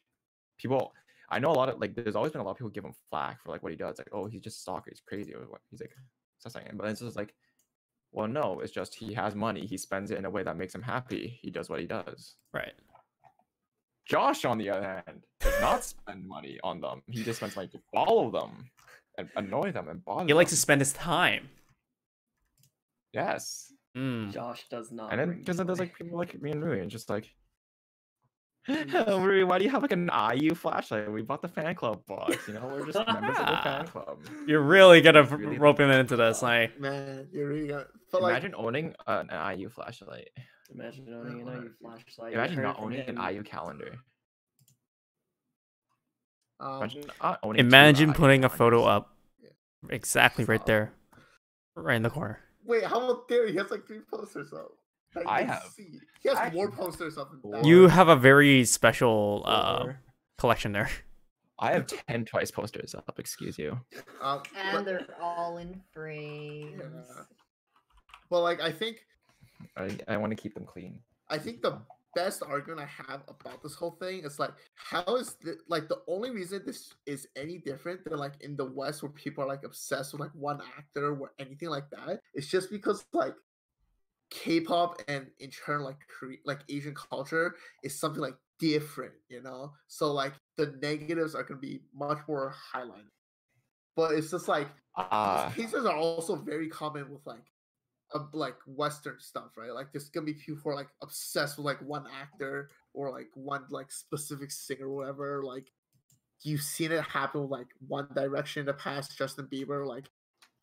people. I know a lot of like. There's always been a lot of people give him flack for like what he does. Like, oh, he's just a stalker. He's crazy or what? He's like, something. But it's just like, well, no. It's just he has money. He spends it in a way that makes him happy. He does what he does. Right. Josh, on the other hand, does not spend money on them. He just spends money to follow them and annoy them and bother He likes to them. spend his time. Yes. Josh does not. And then bring because then there's joy. like people like me and Rui, and just like, Mm. Rui, why do you have like an IU flashlight? We bought the fan club box. You know, we're just members of the fan club. You're really gonna It's really rope him into this, tough. like. Man, you're really gonna. But like, Imagine owning an IU flashlight. Imagine owning an IU flashlight. You Imagine heard not from owning him. an IU calendar. um, Imagine not owning two Imagine IU putting a photo calendars. up exactly right there, right in the corner. wait, how about Derian? He has like 3 posters up. that you I can have- see. He has I more actually- posters up than Four. that. You have a very special Or- collection there. I have 10 Twice posters up. Excuse you. But- And they're all in frames. Yeah. But like, I think I want to keep them clean. the best argument I have about this whole thing is like, how is like the only reason this is any different than like in the West where people are like obsessed with like one actor or anything like that? It's just because like K-pop and in turn like like Asian culture is something like different, you know. So like the negatives are gonna be much more highlighted. But it's just like these cases are also very common with like Western stuff, right? Like there's gonna be people who are like obsessed with like one actor or like one like specific singer or whatever. Like you've seen it happen with like One Direction in the past, Justin Bieber. Like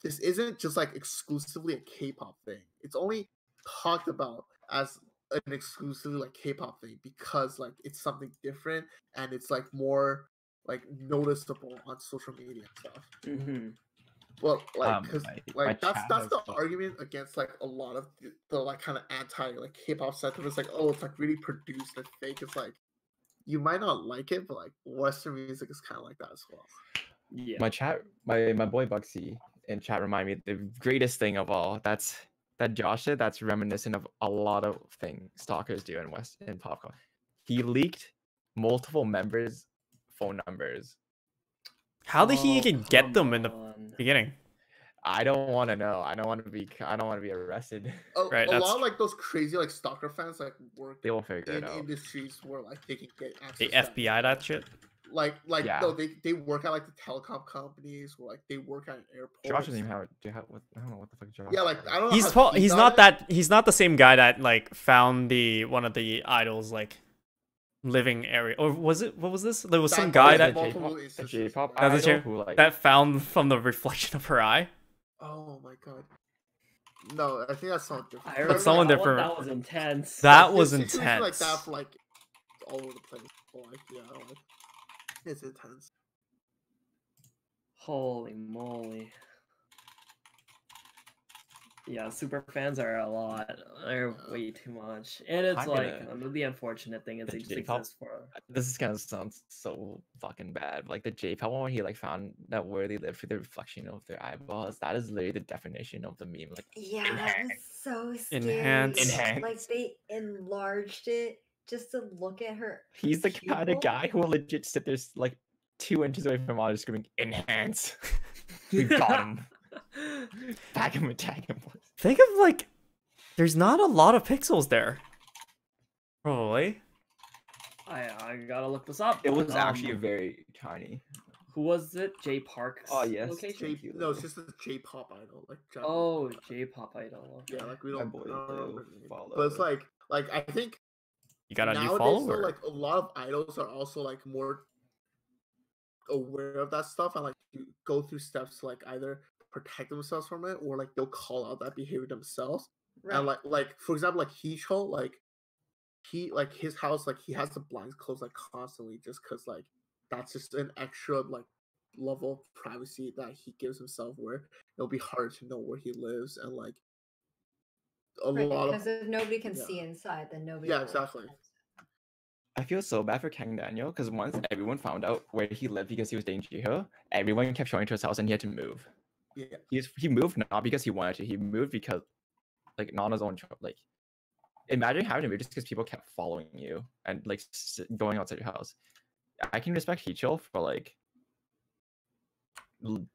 this isn't just like exclusively a K-pop thing. It's only talked about as an exclusively like K-pop thing because like it's something different and it's like more like noticeable on social media and stuff. Mm-hmm. Well, like, because my like that's chat the has- argument against like a lot of the like kind of anti like K-pop sentiment. It's like, oh, it's like really produced and fake. It's like you might not like it, but like Western music is kind of like that as well. Yeah. My chat, my boy Bugsy in chat reminded me the greatest thing of all. That Josh said. That's reminiscent of a lot of things stalkers do in pop culture. He leaked multiple members' phone numbers. How did he Oh, even get come them in the on. beginning? I don't want to know. I don't want to be arrested. Right, A that's lot of like those crazy like stalker fans like work They will figure in it out. industries where like they can get access. They to that FBI that shit. Like Yeah. no, they work at like the telecom companies or like they work at an airport. Josh doesn't even have. Do you have? What, I don't know what the fuck Josh. Yeah, like has. I don't know. He's how he he's got not it. that he's not the same guy that like found one of the idols like living area, or was it, what was this? There was some That guy was that multiple a instances, J-pop right? That's a idol J- who like that found from the reflection of her eye. Oh my god. No, I think that's something different. I But remember someone that different. That was intense. That was there's situations like intense. that for like all over the place. But, like yeah, like it's intense. Holy moly. Yeah, super fans are a lot. They're way too much. And it's I'm like gonna- the unfortunate thing is the they just J-pop- exist for This is kind of sounds so fucking bad. Like the J-pop one, where he like found that where they live through the reflection of their eyeballs. That is literally the definition of the meme. Like Yeah, that was so scary. Enhance. Like they enlarged it just to look at her. he's the kind of pupil. guy who will legit sit there like 2 inches away from him while screaming "enhance." We got him. Tag him and tag him. Think of like, there's not a lot of pixels there. Probably. I gotta look this up. It was actually very tiny. Who was it? J Park's Oh, yes. location? No, it's just a J-pop idol, like Japanese Oh, idol. J Pop idol. Yeah, like we My don't. boy I don't remember Leo her name. follow. But it's like I think You got a new nowadays though, follower. like a lot of idols are also like more aware of that stuff and like go through steps to like either protect themselves from it or like they'll call out that behavior themselves. Right. And like for example, like Heechul, like he like his house, like he has the blinds closed like constantly just because like that's just an extra like level of privacy that he gives himself where it'll be hard to know where he lives and like a Right, lot because of if nobody can yeah. see inside, then nobody. Yeah, will. exactly. I feel so bad for Kang Daniel because once everyone found out where he lived because he was dating Jiho, everyone kept showing to his house and he had to move. Yeah. He moved not because he wanted to. He moved because like not on his own choice. Like imagine having to move just because people kept following you and like going outside your house. I can respect Heechul for like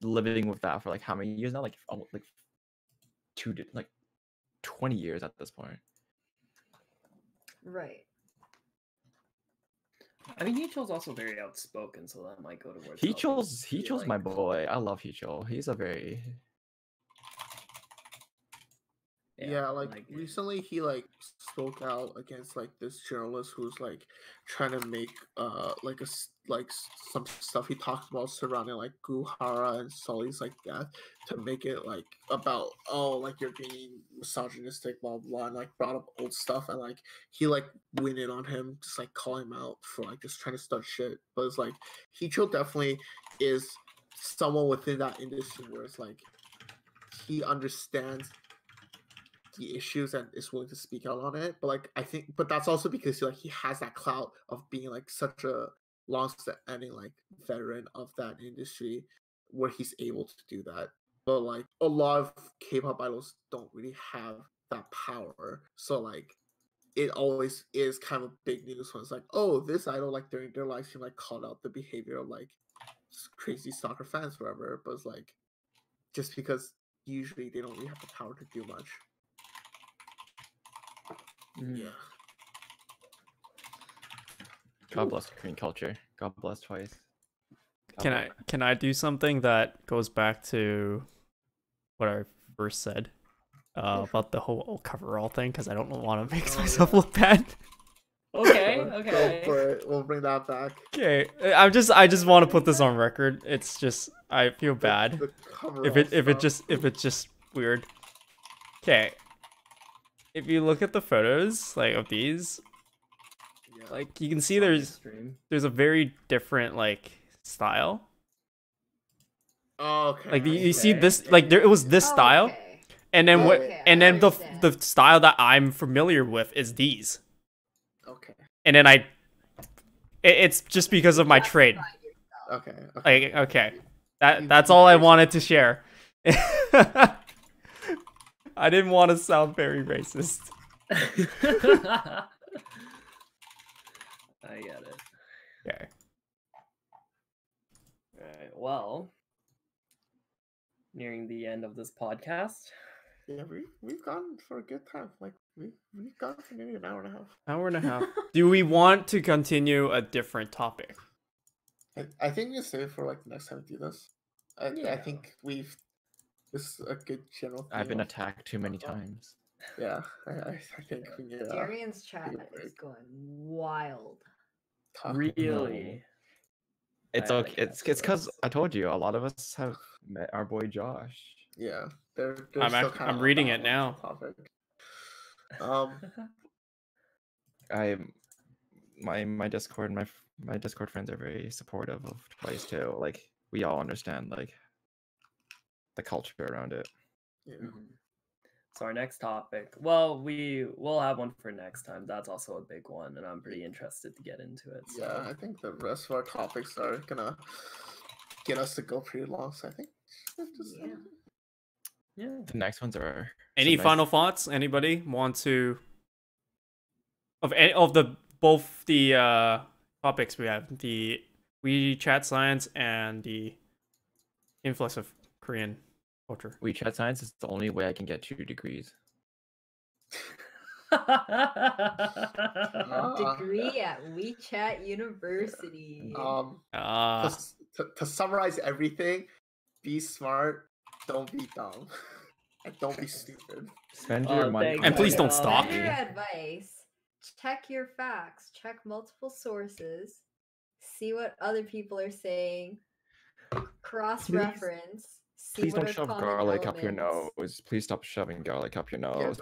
living with that for like how many years now? Like almost like 20 years at this point. Right. I mean, Heechul's also very outspoken, so that might go towards. helping Heechul's be, my like, boy. I love Heechul. He's a very Yeah, like recently he like spoke out against like this journalist who's like trying to make like some stuff he talked about surrounding like Guhara and Sully's like death to make it like about like you're being misogynistic blah blah blah, and like brought up old stuff, and like he like went in on him, just like calling him out for like just trying to start shit. But it's like Hicho definitely is someone within that industry where it's like he understands the issues and is willing to speak out on it. But like I think, but that's also because like he has that clout of being like such a long-standing like veteran of that industry, where he's able to do that. But like a lot of K-pop idols don't really have that power, so like it always is kind of big news when it's like, oh, this idol like during their live stream like called out the behavior of like crazy soccer fans forever. But it's like just because usually they don't really have the power to do much. Yeah. God bless Korean culture. God bless twice. Can I do something that goes back to what I first said about the whole coverall thing? Because I don't want to make myself look bad. Okay. Go for it. We'll bring that back. Okay, I just want to put this on record. It's just I feel bad if it's just weird. Okay, if you look at the photos like of these, like you can see there's a very different like style. Oh, okay. Like you see this, like it was this style, and then the style that I'm familiar with is these. Okay. And then it's just because of my trade. Okay. Like okay, that's all I wanted to share. I didn't want to sound very racist. I get it. Okay. Alright, well, nearing the end of this podcast. Yeah, we've gone for a good time. Like we've gone for maybe an hour and a half. Hour and a half. Do we want to continue a different topic? I think we save it for like the next time we do this. I think this is a good general. I've been attacked too many times. Yeah, I think we need. Darian's chat is going wild. Really? It's okay. It's because I told you a lot of us have met our boy Josh. Yeah, they're I'm reading it now. Topic. My Discord my Discord friends are very supportive of Twice too. Like we all understand like the culture around it. Yeah. So our next topic, well, we'll have one for next time. That's also a big one, and I'm pretty interested to get into it. So. Yeah, I think the rest of our topics are gonna get us to go pretty long. So I think Yeah. The next ones are Any final thoughts? Anybody want to of both the topics we have, the WeChat science and the influx of Korean culture? WeChat science is the only way I can get 2 degrees. Degree at WeChat University. To summarize everything, be smart, don't be dumb, and don't be stupid. Spend your money. And please don't stalk Better me. advice. Check your facts. Check multiple sources. See what other people are saying. Cross-reference. Please don't shove garlic up your nose. Please stop shoving garlic up your nose.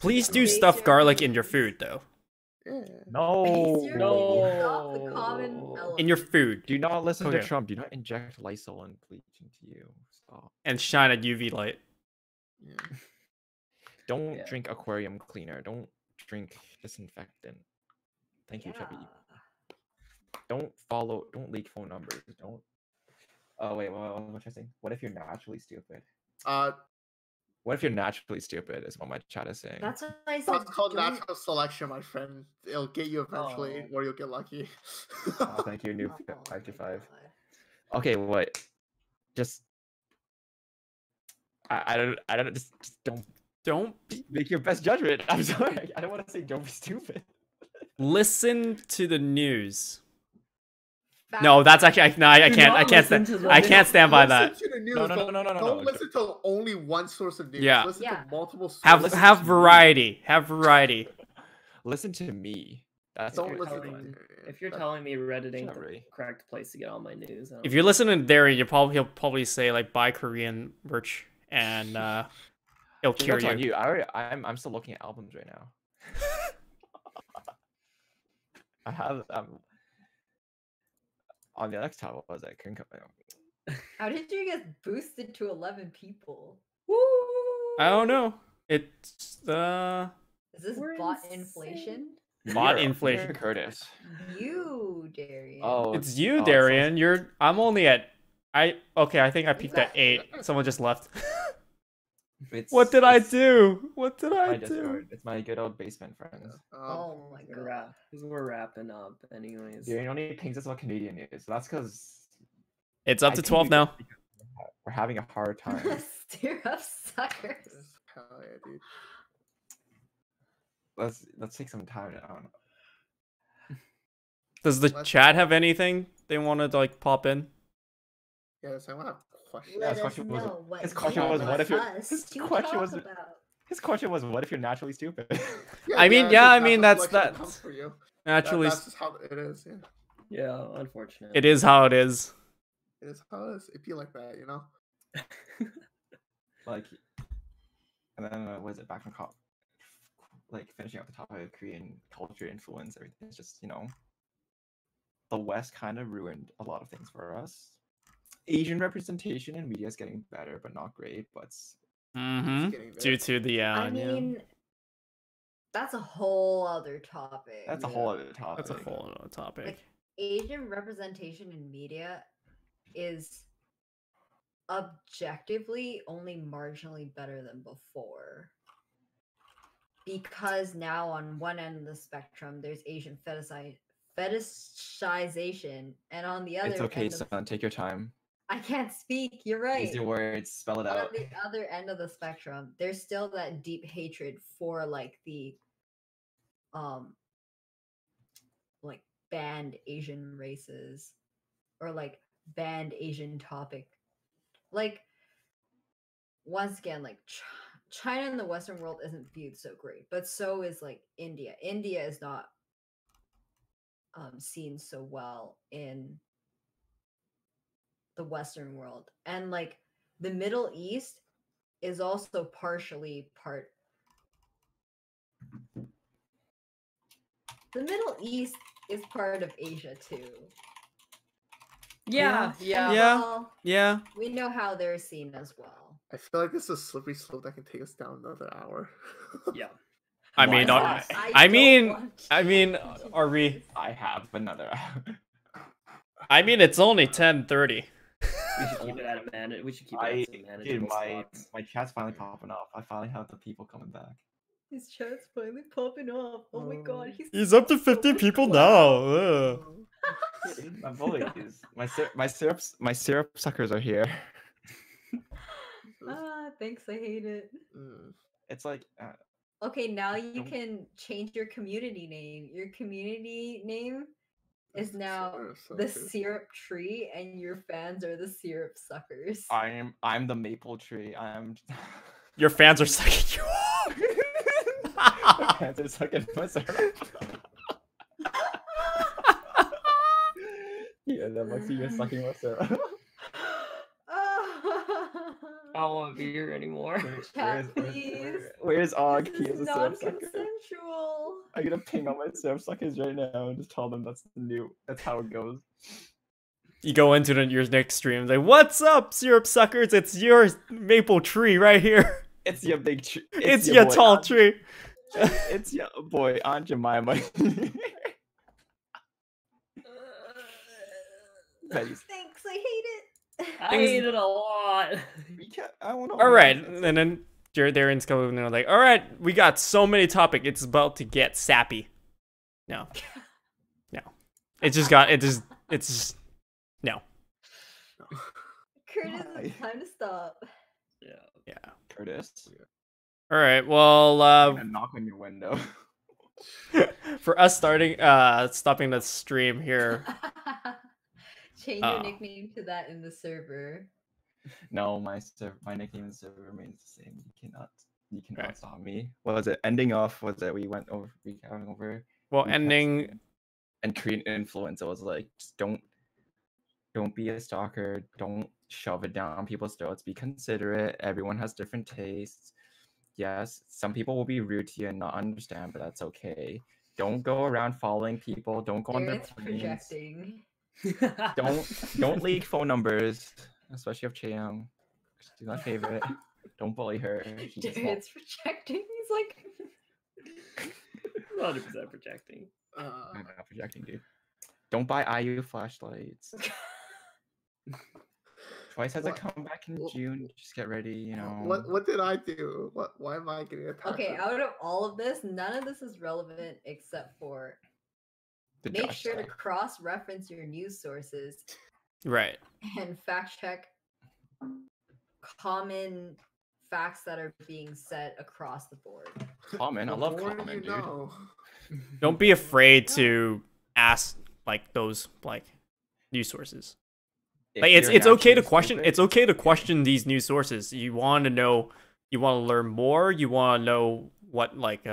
Please do stuff garlic in your food, though. Yeah. No. In your food. Do not listen to Okay. Trump. Do not inject Lysol and bleach into you. Stop. And shine a UV light. Yeah. Don't drink aquarium cleaner. Don't drink disinfectant. Thank you, Chubby. Don't leak phone numbers. Don't. Oh wait, what was I saying? What if you're naturally stupid? What if you're naturally stupid? Is what my chat is saying. That's what I said. That's called natural selection, my friend. It'll get you eventually, or you'll get lucky. Oh, thank you, new 525. Okay, what? Just I don't just Don't make your best judgment. I'm sorry. I don't want to say don't be stupid. listen to the news. No, that's actually no. I Do can't. not I can't listen stand. to I the- can't stand by Listen that. to the news. No, Don't listen to only one source of news. Yeah. Listen Yeah. to multiple sources. Have Listen have to me. variety. Have variety. Listen to me. That's Don't a good listen to one. Derian. If you're That- telling me Reddit ain't the Sorry. correct place to get all my news, I don't If you're listening to Derian, he'll probably say like buy Korean merch and he'll Dude, cure that's on you. you. I'm still looking at albums right now. I have on the next top was that Korean company. How did you get boosted to 11 people? I don't know. It's Is this We're bot insane. inflation? Bot You're inflation. Curtis. You, Darian. Oh, it's you, oh, Darian. I'm only at I think I peaked at 8. Someone just left. What did I it's do? What did My I do? Discord. It's my good old basement friends. Oh my god. We're wrapping up, anyways. Darian only pings us about Canadian news, so that's because It's up to 12 now. We're having a hard time. Steer up suckers. Hell yeah, dude. Let's take some time. I don't know. Does the chat have anything they want to like pop in? Yes, I want to have questions. Yeah, Let his us question was- know what his question you was, want what if you're- us his to question talk was- about. His question was, "What if you're naturally stupid?" I mean, yeah, I mean, natural that's- selection comes for you. Naturally, That's just how it is. Yeah, Yeah, unfortunate. it is how it is. it is how it is. It be like that, you know. Like, and then was it back from like finishing up the topic of Korean culture influence, everything. It's just, the West kind of ruined a lot of things for us. Asian representation in media is getting better, but not great. But Mm-hmm. getting there. Due to the I mean, that's a whole other topic. that's a whole other topic. that's a whole other topic. Like, Asian representation in media is objectively only marginally better than before. Because now on one end of the spectrum, there's Asian fetishization, and on the other It's okay, end of, son. Take your time. I can't speak. You're right. Easy words. Spell it On out. the other end of the spectrum, there's still that deep hatred for like the like banned Asian races or like banned Asian topic. Like once again, like China in the Western world isn't viewed so great, but so is like India. India is not seen so well in the Western world, and like the Middle East is also partially part. The Middle East is part of Asia too. Yeah, And, yeah. Yeah. well, Yeah. we know how they're seen as well. I feel like this is a slippery slope that can take us down another hour. Yeah. I Why mean, not? I don't mean, want I to mean, continue. are we? I have another. I mean, it's only 10:30. We should keep it at a minute. We should keep it at some manageable slots. my chat's finally popping up. I finally have the people coming back. His chat's finally popping up. Oh my god, He's up to 50 people now. Ugh. My bullies, my syrup suckers are here. Ah, thanks. I hate it. Mm. It's like Okay, now you Don't- can change your community name. Your community name is That's now so the good. syrup tree, and your fans are the syrup suckers. I'm the maple tree. I'm Your fans are sucking you off. my fans are sucking my syrup. Yeah, that must be you sucking my syrup. I don't want to be here anymore. Chat, please. Where's Og? He This is is a syrup sucker. non-consensual. I'm gonna ping all my syrup suckers right now and just tell them that's how it goes. You go into your next stream like, "What's up, syrup suckers? It's your maple tree right here. It's your big tree. It's your boy, tall Aunt- tree." It's your boy, Aunt Jemima. Betty's. Thanks, I hate it. I Things- hate it a lot. We can't. I don't know. All right, and then Darian's coming and they're like, "All right, we got so many topics. It's about to get sappy." No, no, it's just no. Curtis, Why? it's time to stop. Yeah. Yeah. Curtis. All right. Well, I'm gonna knock on your window. for us stopping the stream here. Change your nickname to that in the server. No, my nickname in the server remains the same. You cannot Right. stop me. What was it? Ending off was that we went over recapping over. Well, recaps ending. and create influence. It was like, just don't be a stalker. Don't shove it down people's throats. Be considerate. Everyone has different tastes. Yes, some people will be rude to you and not understand, but that's okay. Don't go around following people. Don't go on their It's planes. projecting. Don't leak phone numbers, especially of Chaeyoung. She's my favorite. Don't bully her. She's just small. It's projecting. He's like 100% projecting. I'm not projecting, dude. Don't buy IU flashlights. Twice has a comeback in June. Just get ready, you know. What did I do? Why am I getting attacked? okay, out of all of this, none of this is relevant except for The make Josh sure to stuff. cross-reference your news sources Right. and fact check common facts that are being said across the board. Common. I The love more common, you dude. know. Don't be afraid to ask like those like news sources. If Like it's you're okay to naturally question. stupid, It's okay to question these news sources. You want to know. You want to learn more. You want to know what like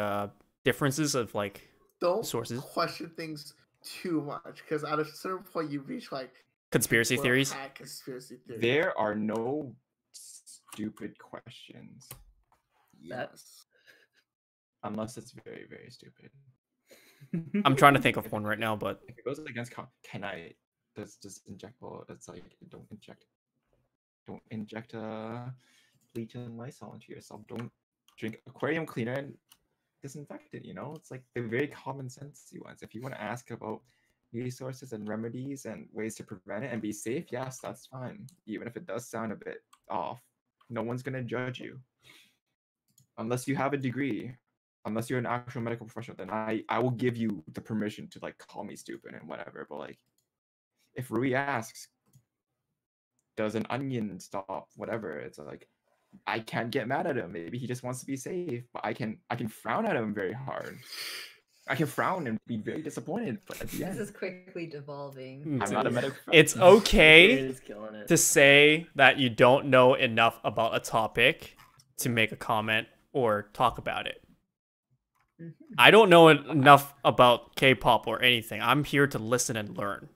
differences of like Don't sources. question things too much, because at a certain point you reach like conspiracy well, theories. Conspiracy theories. there are no stupid questions Yes. unless it's very, very stupid. I'm trying to think of one right now, but If it goes against can I just injectable? It's like don't inject bleach and Lysol into yourself. Don't drink aquarium cleaner and disinfect it. You know, it's like the very common sense ones. If you want to ask about resources and remedies and ways to prevent it and be safe, yes, that's fine. Even if it does sound a bit off, no one's gonna judge you unless you have a degree. Unless you're an actual medical professional, then I will give you the permission to like call me stupid and whatever. But like, if Rui asks, does an onion stop whatever? It's like I can't get mad at him. Maybe he just wants to be safe, but I can frown at him very hard. I can frown and be very disappointed, but at the This end, is quickly devolving. I'm not a medical it's professional. okay It's killing it. to say that you don't know enough about a topic to make a comment or talk about it. I don't know enough about K-pop or anything. I'm here to listen and learn.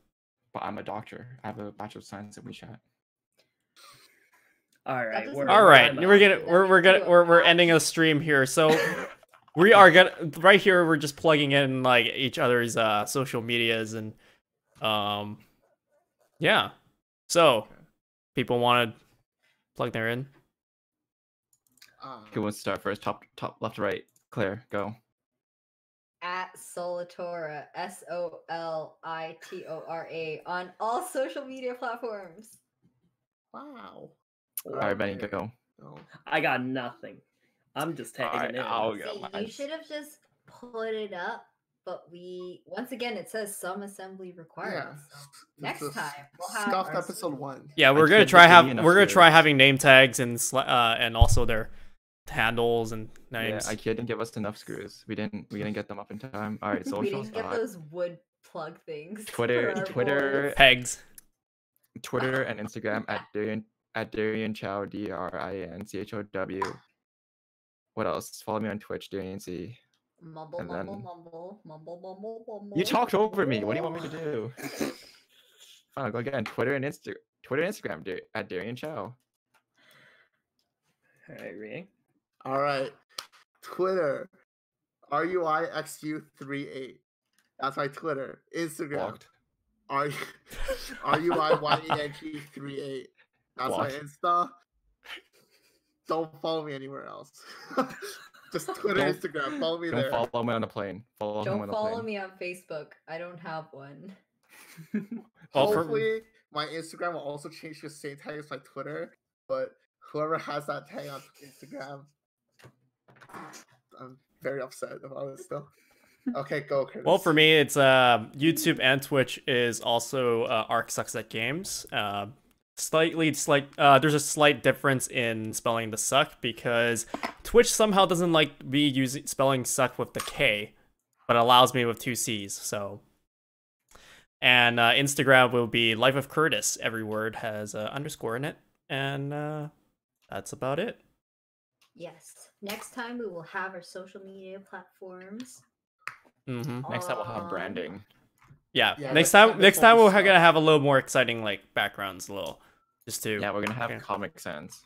But I'm a doctor. I have a Bachelor of Science in WeChat. All right, doesn't All right, I'm we're ending a stream here. So we are gonna right here. We're just plugging in like each other's social medias and yeah. So people want to plug their in. Who wants to start first? Top, left, right. Claire, go. At Solitora, SOLITORA, on all social media platforms. Wow. All right, Benny, go. No. I got nothing. I'm just taking Alright, it. I'll See, go. you Mine. should have just put it up, but once again it says some assembly required. Yeah. So next This is time we'll have Scuffed our episode 1. Yeah, we're I gonna can't try get enough screws. having name tags and also their handles and Yeah, names. IKEA didn't give us enough screws. We didn't get them up in time. All right, we socials. didn't get those wood plug things. Twitter, for our Twitter, boards. Pegs. Twitter and Instagram at Derian Chow, DRINCHOW. What else? Follow me on Twitch, Derian C. Mumble, And mumble, then- mumble, mumble, mumble, mumble. You talked over me. What do you want me to do? Fine, I'll go again. Twitter and Instagram at Derian Chow. All right, Ring. All right. Twitter. RUIXU38. That's my Twitter. Instagram. Blocked. RUIYENG38. That's my Blocked. Insta. Don't follow me anywhere else. Just Twitter, Don't- Instagram. Follow me Don't there. follow me on the plane. Follow him on Don't the follow plane. me on Facebook. I don't have one. Well, for- Hopefully, my Instagram will also change to the same tag as my Twitter. But whoever has that tag on Instagram, I'm very upset about it still. Okay, go, Curtis. Well, for me, it's YouTube and Twitch is also ArcSuccsAtGames. There's a slight difference in spelling the suck because Twitch somehow doesn't like me spelling suck with the K, but allows me with 2 C's. So And Instagram will be Life of Kurtis. Every word has an underscore in it. And that's about it. Yes. Next time we will have our social media platforms. Mm-hmm. Next time we'll have on- branding. Yeah. Yeah, next next time won't be we're stuff. gonna have a little more exciting like backgrounds, a little, just to Yeah, we're gonna have Yeah. Comic Sans.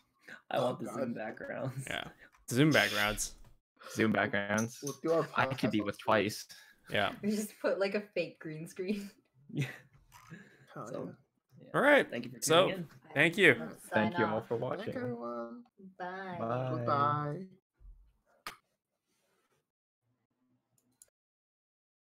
I Oh, want the God. Zoom backgrounds. yeah Zoom backgrounds. Zoom backgrounds. We'll do our I could podcast be on with Zoom. twice. Yeah. We just put like a fake green screen. Yeah. Hell So, yeah. All right. thank you for So- tuning in. Thank you. Let's Thank sign you all off. for Thank watching. everyone. Bye. Bye. Goodbye.